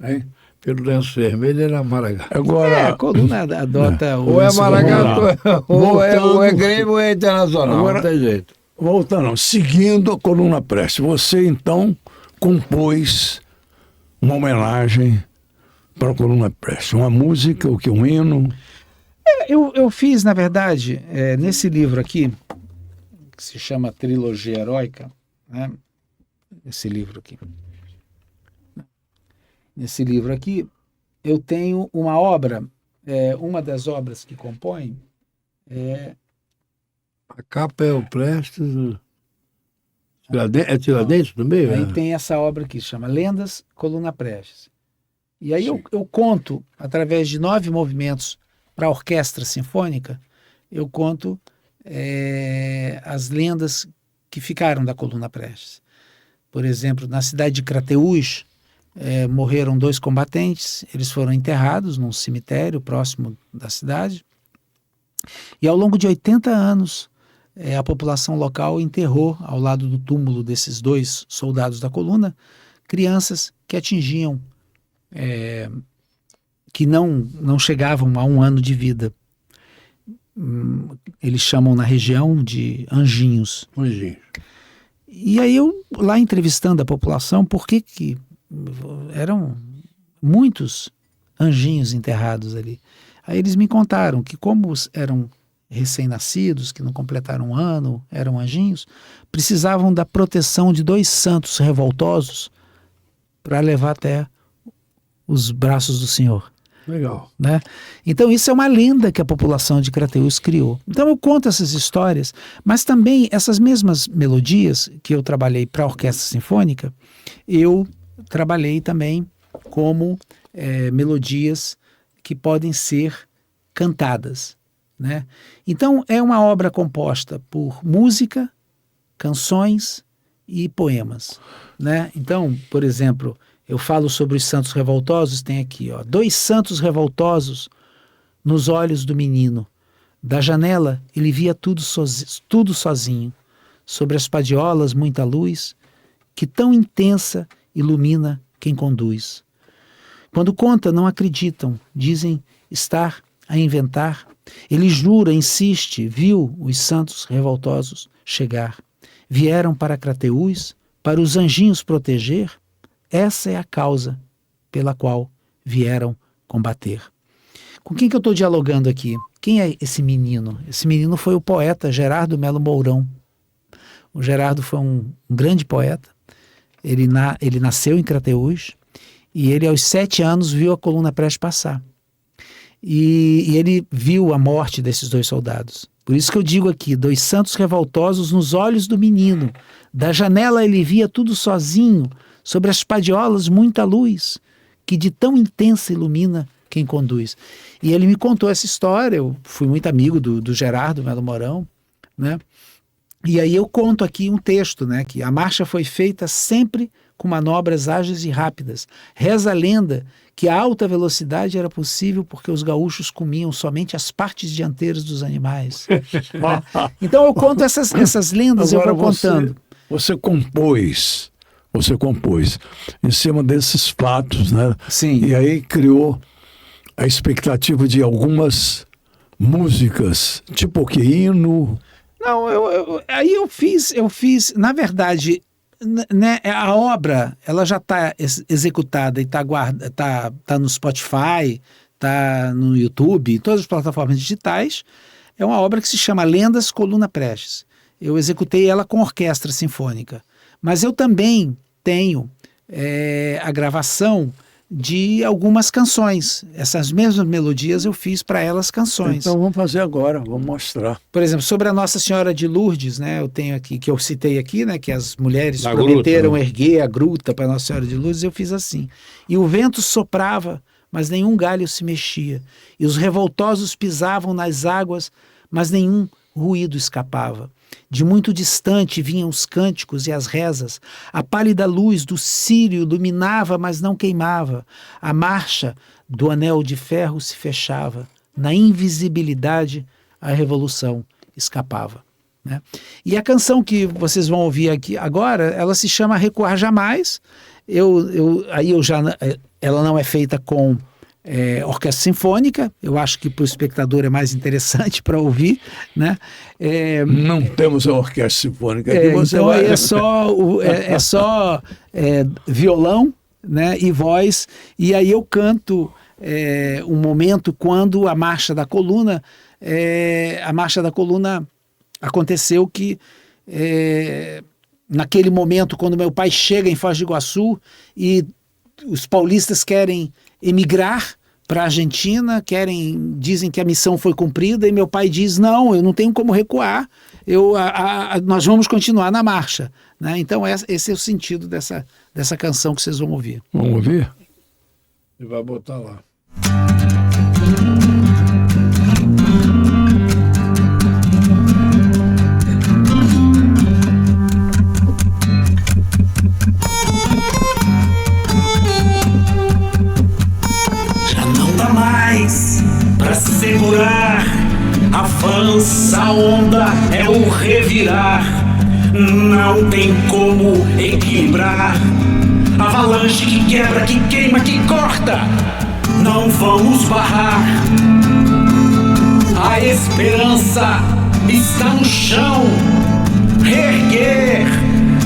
Hein? Pelo lenço vermelho era Maragato. Agora, A coluna adota o Ou é lenço Maragato, vermelho. ou é Voltando. Grêmio ou é Internacional. Agora- não tem jeito. voltando, seguindo a coluna Prestes, você então compôs uma homenagem para a coluna Prestes, uma música, o que, um hino? Eu fiz, na verdade, nesse livro aqui, que se chama Trilogia Heróica, né? Esse livro aqui. Nesse livro aqui, eu tenho uma obra, uma das obras que compõe A capa é o Prestes. É Tiradentes no meio? aí É? tem essa obra aqui, chama Lendas, Coluna Prestes. E aí eu conto, através de 9 movimentos para a orquestra sinfônica, eu conto as lendas que ficaram da Coluna Prestes. Por exemplo, na cidade de Crateús, morreram 2 combatentes, eles foram enterrados num cemitério próximo da cidade, e ao longo de 80 anos, a população local enterrou, ao lado do túmulo desses 2 soldados da coluna, crianças que atingiam, que não chegavam a 1 ano de vida. Eles chamam na região de anjinhos. Anjinhos. E aí eu, lá entrevistando a população, por que eram muitos anjinhos enterrados ali. Aí eles me contaram que como eram recém-nascidos, que não completaram 1 ano, eram anjinhos, precisavam da proteção de 2 santos revoltosos para levar até os braços do Senhor. Legal. Né? Então isso é uma lenda que a população de Crateús criou. Então eu conto essas histórias, mas também essas mesmas melodias que eu trabalhei para a orquestra sinfônica, eu trabalhei também como melodias que podem ser cantadas, né? Então é uma obra composta por música, canções e poemas, né? Então, por exemplo, eu falo sobre os santos revoltosos, tem aqui, 2 santos revoltosos nos olhos do menino. Da janela ele via tudo sozinho. Sobre as padiolas muita luz, que tão intensa ilumina quem conduz. Quando conta não acreditam, dizem estar a inventar. Ele jura, insiste, viu os santos revoltosos chegar. Vieram para Crateús, para os anjinhos proteger. Essa é a causa pela qual vieram combater. Com quem que eu estou dialogando aqui? Quem é esse menino? Esse menino foi o poeta Gerardo Melo Mourão. O Gerardo foi um grande poeta. Ele nasceu em Crateús E ele, aos 7 anos, viu a coluna prestes passar. E ele viu a morte desses 2 soldados. Por isso que eu digo aqui, 2 santos revoltosos nos olhos do menino. Da janela ele via tudo sozinho, sobre as padiolas muita luz, que de tão intensa ilumina quem conduz. E ele me contou essa história, eu fui muito amigo do Gerardo Melo Mourão, né? E aí eu conto aqui um texto, né? Que a marcha foi feita sempre com manobras ágeis e rápidas. Reza a lenda que a alta velocidade era possível porque os gaúchos comiam somente as partes dianteiras dos animais. Né? Então eu conto essas lendas, Agora, eu vou contando. Você compôs em cima desses fatos, né? Sim. E aí criou a expectativa de algumas músicas, tipo que hino. Não, aí eu fiz, na verdade, né, a obra, ela já está executada e tá no Spotify, está no YouTube, em todas as plataformas digitais. É uma obra que se chama Lendas Coluna Prestes. Eu executei ela com orquestra sinfônica. Mas eu também tenho a gravação de algumas canções. Essas mesmas melodias eu fiz para elas canções. Então vamos fazer agora, vamos mostrar. Por exemplo, sobre a Nossa Senhora de Lourdes, né? Eu tenho aqui, que eu citei aqui, né? Que as mulheres A prometeram gruta, né? erguer a gruta para Nossa Senhora de Lourdes, eu fiz assim. E o vento soprava, mas nenhum galho se mexia. E os revoltosos pisavam nas águas, mas nenhum ruído escapava. De muito distante vinham os cânticos e as rezas. A pálida luz do círio iluminava, mas não queimava. A marcha do anel de ferro se fechava. Na invisibilidade, a revolução escapava. Né? E a canção que vocês vão ouvir aqui agora, ela se chama Recuar Jamais. Ela não é feita com orquestra sinfônica, eu acho que para o espectador é mais interessante para ouvir, né? Não temos a orquestra sinfônica aqui, você então vai... é só violão, né, e voz, e aí eu canto um momento quando a marcha da coluna aconteceu que naquele momento quando meu pai chega em Foz do Iguaçu e os paulistas querem emigrar para a Argentina, dizem que a missão foi cumprida, e meu pai diz, não, eu não tenho como recuar, nós vamos continuar na marcha. Né? Então esse é o sentido dessa canção que vocês vão ouvir. Vamos ouvir? E vai botar lá. Pra segurar, avança a onda, é o revirar. Não tem como equilibrar. Avalanche que quebra, que queima, que corta. Não vamos barrar. A esperança está no chão. Reerguer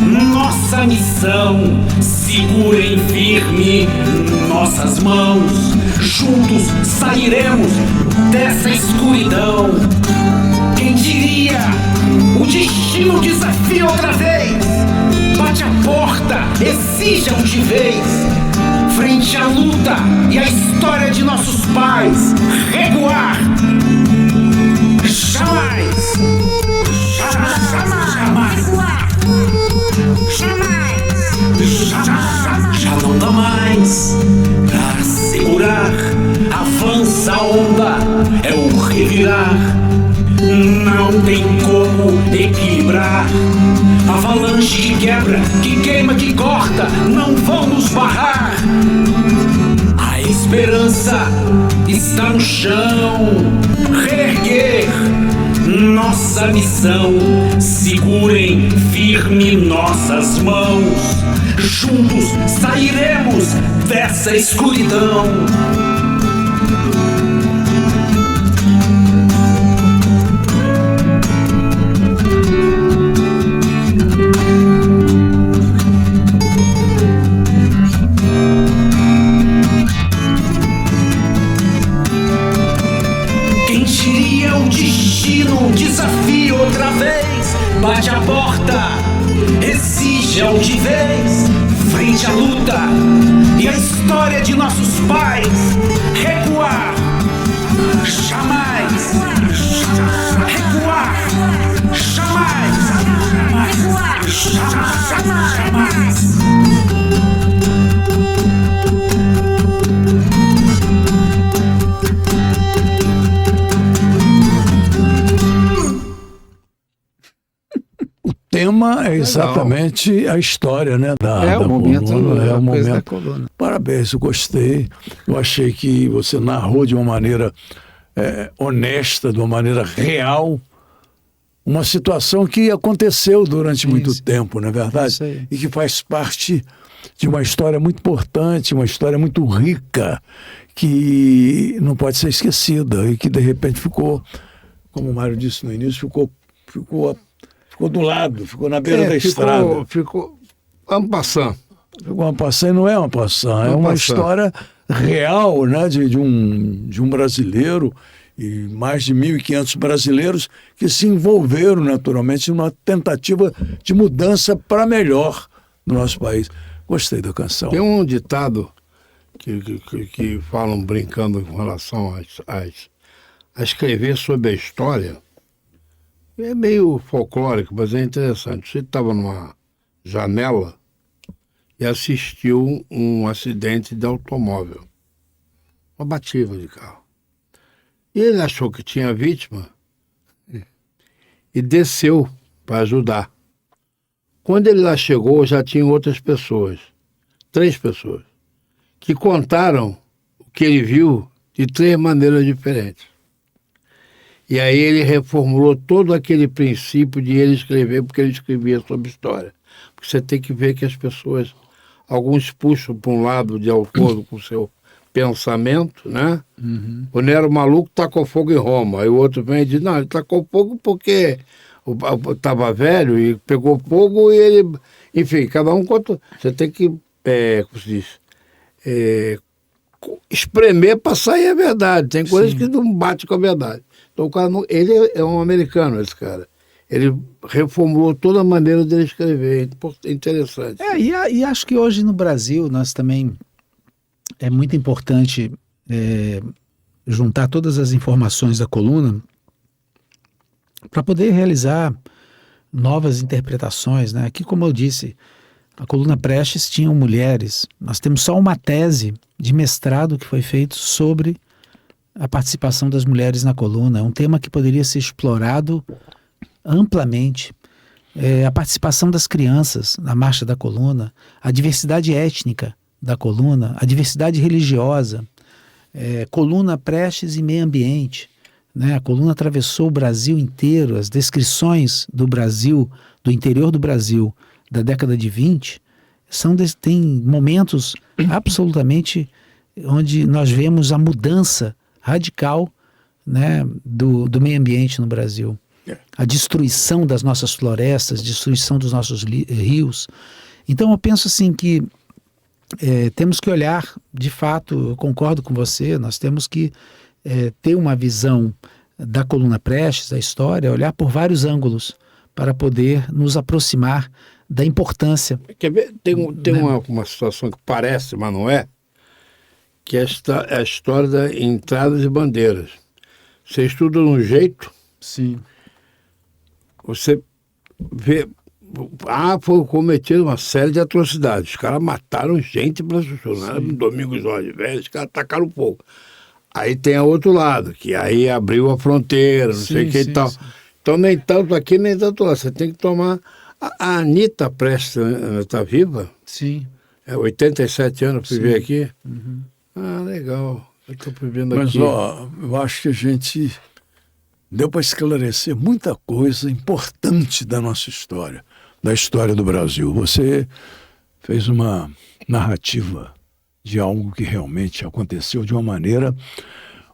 nossa missão. Segurem firme nossas mãos. Juntos sairemos dessa escuridão. Quem diria? O destino desafia outra vez. Bate a porta, exija de vez. Frente à luta e à história de nossos pais. Recuar. Jamais. Jamais. Já não dá mais pra segurar. Avança a onda, é o revirar. Não tem como equilibrar. Avalanche que quebra, que queima, que corta. Não vão nos barrar. A esperança está no chão. Reerguer nossa missão. Segurem firme nossas mãos. Juntos sairemos dessa escuridão. Quem diria o destino desafia outra vez. Bate a porta, exige de vez. Frente à luta e a história de nossos pais. Recuar, jamais. Recuar, jamais. Jamais. O tema é exatamente a história, né? O momento, coluna, é o coisa da momento. coluna. Parabéns, eu gostei. Eu achei que você narrou de uma maneira honesta, de uma maneira real, uma situação que aconteceu durante muito tempo, não é verdade? Isso aí. E que faz parte de uma história muito importante, uma história muito rica, que não pode ser esquecida e que de repente ficou, como o Mário disse no início, ficou do lado, ficou na beira da estrada. Ficou en passant. Ficou uma passagem, não é uma passagem, é uma passant. história real, né, de um brasileiro e mais de 1.500 brasileiros que se envolveram naturalmente numa tentativa de mudança para melhor no nosso país. Gostei da canção. Tem um ditado que falam brincando com relação a escrever sobre a história. É meio folclórico, mas é interessante. Você estava numa janela e assistiu um acidente de automóvel, uma batida de carro. E ele achou que tinha vítima e desceu para ajudar. Quando ele lá chegou, já tinha outras pessoas, 3 pessoas, que contaram o que ele viu de 3 maneiras diferentes. E aí ele reformulou todo aquele princípio de ele escrever, porque ele escrevia sobre história. Porque você tem que ver que as pessoas, alguns puxam para um lado de acordo com o seu pensamento, né? Uhum. O Nero maluco tacou fogo em Roma. Aí o outro vem e diz, não, ele tacou fogo porque estava velho e pegou fogo e ele... Enfim, cada um conta... Você tem que, como se diz, espremer para sair a verdade. Tem coisas que não bate com a verdade. Então o cara não, ele é um americano, esse cara. Ele reformulou toda a maneira dele escrever. Interessante. E acho que hoje no Brasil nós também é muito importante juntar todas as informações da coluna para poder realizar novas interpretações, né? Aqui, como eu disse, a coluna Prestes tinha mulheres. Nós temos só uma tese de mestrado que foi feito sobre a participação das mulheres na coluna. É um tema que poderia ser explorado amplamente. A participação das crianças na marcha da coluna, a diversidade étnica da coluna, a diversidade religiosa, coluna Prestes e meio ambiente, né? A coluna atravessou o Brasil inteiro, as descrições do Brasil, do interior do Brasil da década de 20, tem momentos absolutamente onde nós vemos a mudança radical, né, do meio ambiente no Brasil. A destruição das nossas florestas, destruição dos nossos rios. Então eu penso assim que temos que olhar, de fato, eu concordo com você, nós temos que ter uma visão da coluna Prestes, da história, olhar por vários ângulos para poder nos aproximar da importância. Quer ver? Tem uma situação que parece, mas não é, que é a história da entradas e bandeiras. Você estuda de um jeito, Sim. você vê... foi cometido uma série de atrocidades. Os caras mataram gente para funcionar. Domingos Jorge Velho, os caras atacaram fogo. Aí tem o outro lado, que aí abriu a fronteira, não sei o que e tal. Então nem tanto aqui, nem tanto lá. Você tem que tomar... A Anitta Prestes está viva? Sim. 87 anos para viver aqui? Uhum. Ah, legal. Eu estou vivendo Mas, aqui. eu acho que a gente deu para esclarecer muita coisa importante da nossa história, da história do Brasil. Você fez uma narrativa de algo que realmente aconteceu de uma maneira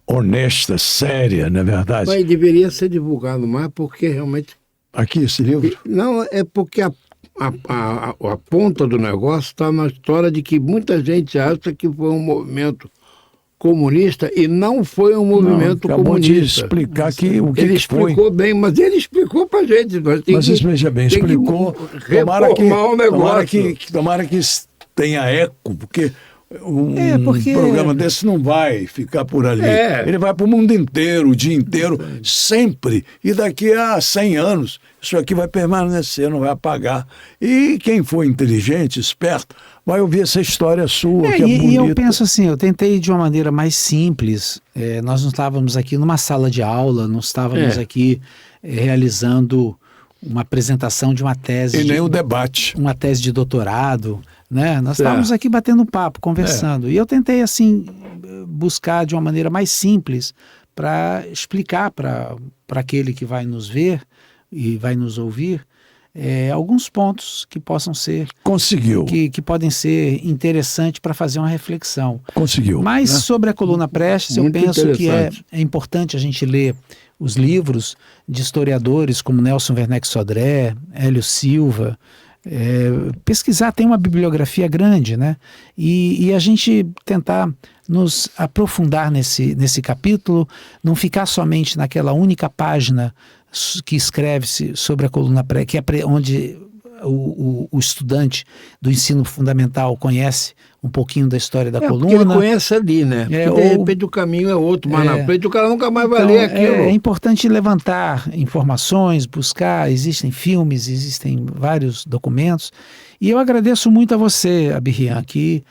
honesta, séria, não é verdade? Mas deveria ser divulgado mais, porque realmente... Aqui, esse livro? Não, é porque a ponta do negócio está na história de que muita gente acha que foi um movimento comunista e não foi um movimento acabou comunista. de explicar que o que ele foi. explicou bem, mas ele explicou para a gente. Mas veja bem, explicou. Tomara que Tomara que tenha eco, porque porque- programa desse não vai ficar por ali. Ele vai para o mundo inteiro, o dia inteiro, sempre. E daqui a 100 anos, isso aqui vai permanecer, não vai apagar. E quem for inteligente, esperto, vai ouvir essa história sua, que é bonita. E eu penso assim, eu tentei de uma maneira mais simples. Nós não estávamos aqui numa sala de aula, não estávamos aqui realizando uma apresentação de uma tese. E nem o debate. Uma tese de doutorado, né? Nós estávamos aqui batendo papo, conversando. E eu tentei, assim, buscar de uma maneira mais simples para explicar para aquele que vai nos ver e vai nos ouvir alguns pontos que possam ser... Conseguiu. Que podem ser interessantes para fazer uma reflexão. Conseguiu. Mas né? sobre a coluna Prestes, eu Muito penso que é interessante. importante a gente ler os livros de historiadores como Nelson Werneck Sodré, Hélio Silva, pesquisar, tem uma bibliografia grande, né? E a gente tentar nos aprofundar nesse capítulo, não ficar somente naquela única página que escreve-se sobre a coluna Prestes, onde o estudante do ensino fundamental conhece um pouquinho da história da Porque ele coluna. conhece ali, né? Porque de repente o caminho é outro, mas na frente o cara nunca mais vai ler aquilo. É importante levantar informações, buscar, existem filmes, existem vários documentos. E eu agradeço muito a você, Abirrian, aqui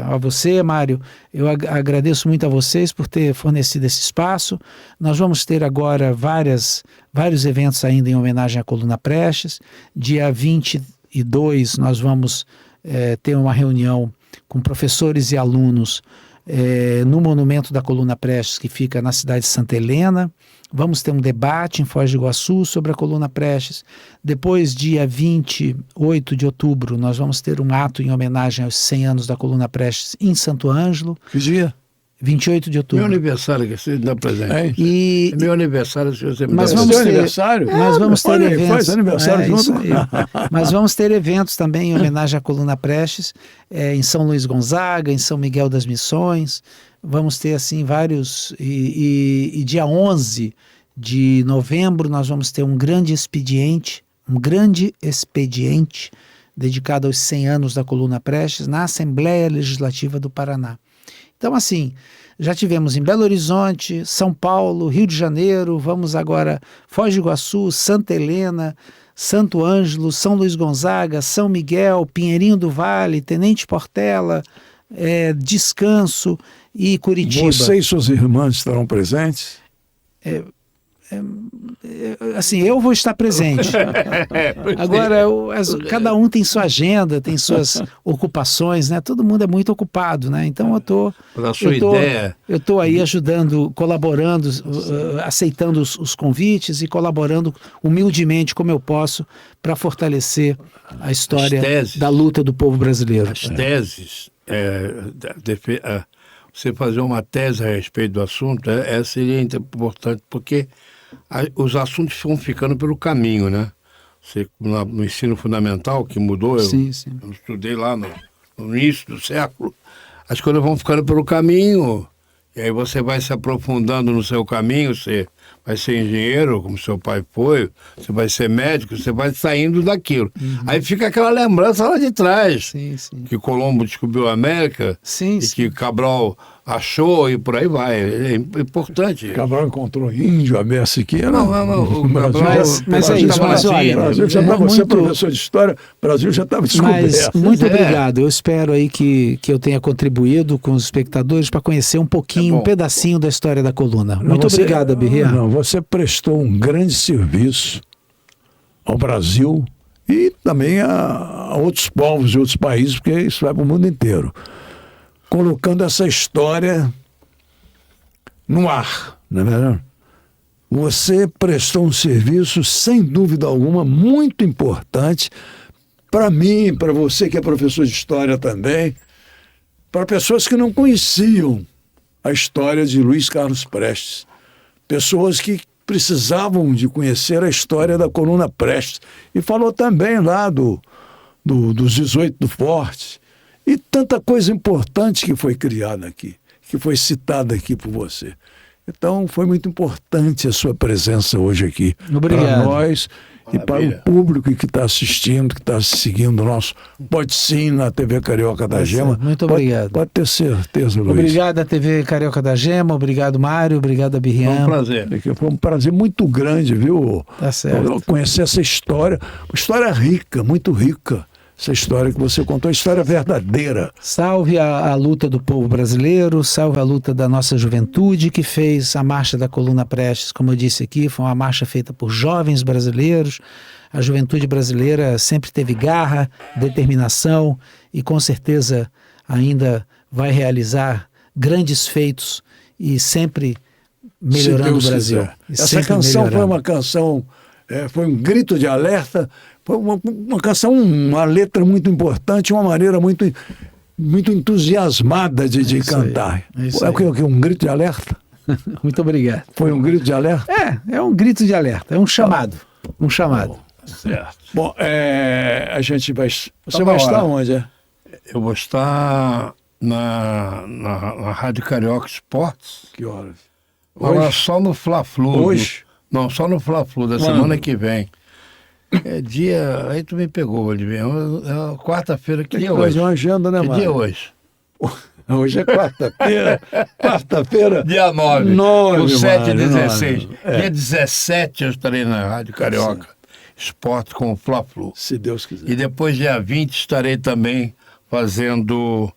a você, Mário, eu agradeço muito a vocês por ter fornecido esse espaço. Nós vamos ter agora vários eventos ainda em homenagem à coluna Prestes. Dia 22 nós vamos ter uma reunião com professores e alunos no monumento da coluna Prestes, que fica na cidade de Santa Helena. Vamos ter um debate em Foz do Iguaçu sobre a coluna Prestes. Depois, dia 28 de outubro, nós vamos ter um ato em homenagem aos 100 anos da coluna Prestes em Santo Ângelo. Que dia? 28 de outubro. Meu aniversário, que você dá presente. E, É meu aniversário, se você me Mas dá vamos Seu ter- aniversário? Nós vamos ter Olha aí, eventos. faz aniversário junto. Isso aí. Mas vamos ter eventos também em homenagem à coluna Prestes, em São Luís Gonzaga, em São Miguel das Missões. Vamos ter assim vários. E dia 11 de novembro nós vamos ter um grande expediente dedicado aos 100 anos da coluna Prestes na Assembleia Legislativa do Paraná. Então, assim, já tivemos em Belo Horizonte, São Paulo, Rio de Janeiro, vamos agora Foz do Iguaçu, Santa Helena, Santo Ângelo, São Luís Gonzaga, São Miguel, Pinheirinho do Vale, Tenente Portela, Descanso e Curitiba. Você e suas irmãs estarão presentes? Assim, eu vou estar presente. Agora, cada um tem sua agenda, tem suas ocupações, né? Todo mundo é muito ocupado, né? Então Pela sua ideia. eu estou aí ajudando, colaborando, aceitando os convites e colaborando humildemente como eu posso para fortalecer a história da luta do povo brasileiro. As teses, você fazer uma tese a respeito do assunto, seria importante, porque os assuntos vão ficando pelo caminho, né? No ensino fundamental, que mudou, Sim. eu estudei lá no início do século, as coisas vão ficando pelo caminho, e aí você vai se aprofundando no seu caminho, você vai ser engenheiro, como seu pai foi, você vai ser médico, você vai saindo daquilo. Aí fica aquela lembrança lá de trás, Sim. que Colombo descobriu a América, Sim, e que Cabral achou e por aí vai. É importante. Cabral encontrou índio, a Bé Siqueira. Não, o Cabral... Mas é isso, mas olha, O Brasil já estava, você muito- professor de história, o Brasil já estava Mas descoberto. muito obrigado. Eu espero aí que eu tenha contribuído com os espectadores para conhecer um pouquinho, um pedacinho da história da coluna. Muito obrigado, Abirrian. Não, você prestou um grande serviço ao Brasil e também a outros povos e outros países, porque isso vai para o mundo inteiro. Colocando essa história no ar, não é verdade? Você prestou um serviço, sem dúvida alguma, muito importante para mim, para você que é professor de história também, para pessoas que não conheciam a história de Luiz Carlos Prestes, pessoas que precisavam de conhecer a história da coluna Prestes, e falou também lá dos 18 do Forte, e tanta coisa importante que foi criada aqui, que foi citada aqui por você. Então, foi muito importante a sua presença hoje aqui para Obrigado. nós. E para o Maravilha. público que está assistindo, que está seguindo o nosso Pode Sim na TV Carioca da Gema. Muito pode- obrigado. Pode ter certeza, Luiz. Obrigado à TV Carioca da Gema, obrigado Mário, obrigado a Foi um Birriam. prazer. Foi um prazer muito grande, viu? Tá certo. Conhecer essa história. Uma história rica, muito rica. Essa história que você contou, uma história verdadeira. Salve a luta do povo brasileiro, salve a luta da nossa juventude que fez a Marcha da Coluna Prestes, como eu disse aqui, foi uma marcha feita por jovens brasileiros. A juventude brasileira sempre teve garra, determinação e com certeza ainda vai realizar grandes feitos e sempre melhorando Se Deus o Brasil. quiser. E Essa sempre canção foi melhorando. uma canção, foi um grito de alerta, foi uma canção, uma letra muito importante, uma maneira muito, muito entusiasmada de isso aí, cantar. é isso É aí. o quê? Um grito de alerta? Muito obrigado. Foi um grito de alerta? É um grito de alerta, é um chamado. Um chamado. Certo. Bom, a gente vai. Você Tá vai na estar hora. onde? É? Eu vou estar na Rádio Carioca Esportes. Que horas? Agora Hoje? só no Fla-Flu. Hoje? Não, só no Fla-Flu da Quando? semana que vem. É dia. Aí tu me pegou, Oliveira. É quarta-feira. Que Tem que dia fazer hoje? uma agenda, né, Que mano? dia hoje? Hoje é quarta-feira. Quarta-feira. Dia 9. Nove, O 7 e mano, 16. nove. É. Dia 17 eu estarei na Rádio Carioca Esporte com o Fla-Flu. Se Deus quiser. E depois, dia 20, estarei também fazendo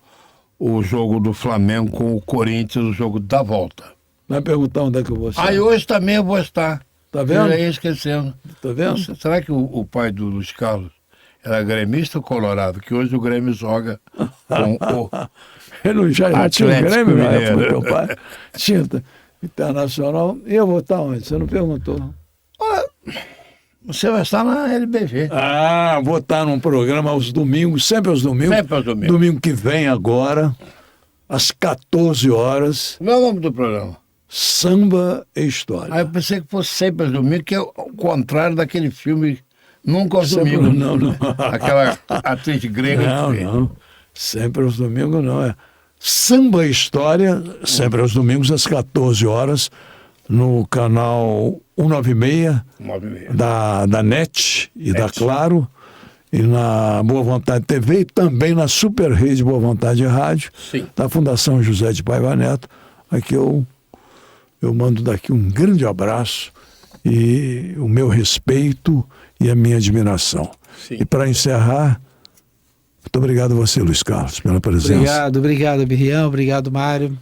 o jogo do Flamengo com o Corinthians, o jogo da volta. Vai perguntar onde é que eu vou estar. Aí hoje também eu vou estar. Tá vendo? Eu ia esquecendo. Tá vendo? Será que o pai do Luiz Carlos era gremista ou colorado? Que hoje o Grêmio joga com o... Ele não já tinha o Atlético Grêmio na época do Mineiro. teu pai? Tinha Internacional. E eu vou estar onde? Você não perguntou. Você vai estar na LBV. Ah, vou estar num programa aos domingos, sempre aos domingos. Sempre aos domingos. Domingo que vem agora, às 14 horas, Não é o nome do programa. Samba e História. Aí eu pensei que fosse sempre aos domingos, que é o contrário daquele filme Nunca aos Sempre- Domingos. não. Aquela atriz grega Não, que fez. não. Sempre aos domingos não. É Samba e História, sempre aos domingos, às 14 horas, no canal 196 9h30. da NET e da Claro, e na Boa Vontade TV, e também na Super Rede Boa Vontade Rádio, Sim. da Fundação José de Paiva Neto. Aqui eu mando daqui um grande abraço e o meu respeito e a minha admiração. Sim. E para encerrar, muito obrigado a você, Luiz Carlos, pela presença. Obrigado, Birriam, obrigado, Mário.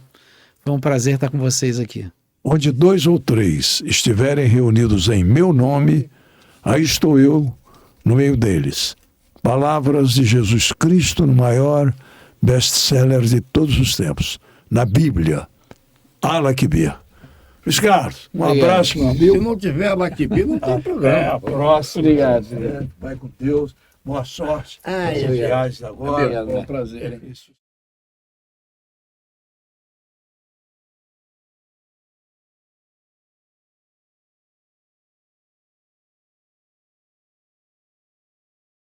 Foi um prazer estar com vocês aqui. Onde 2 ou 3 estiverem reunidos em meu nome, aí estou eu no meio deles. Palavras de Jesus Cristo no maior best-seller de todos os tempos, na Bíblia. Allah Kibir. Luiz Carlos, um Obrigado. abraço, meu Se amigo. não tiver Alaquibi, não tem problema. próxima. Obrigado. Vai com Deus. Boa sorte. Ai, nas obrigado. viagens agora. Foi um prazer. Isso.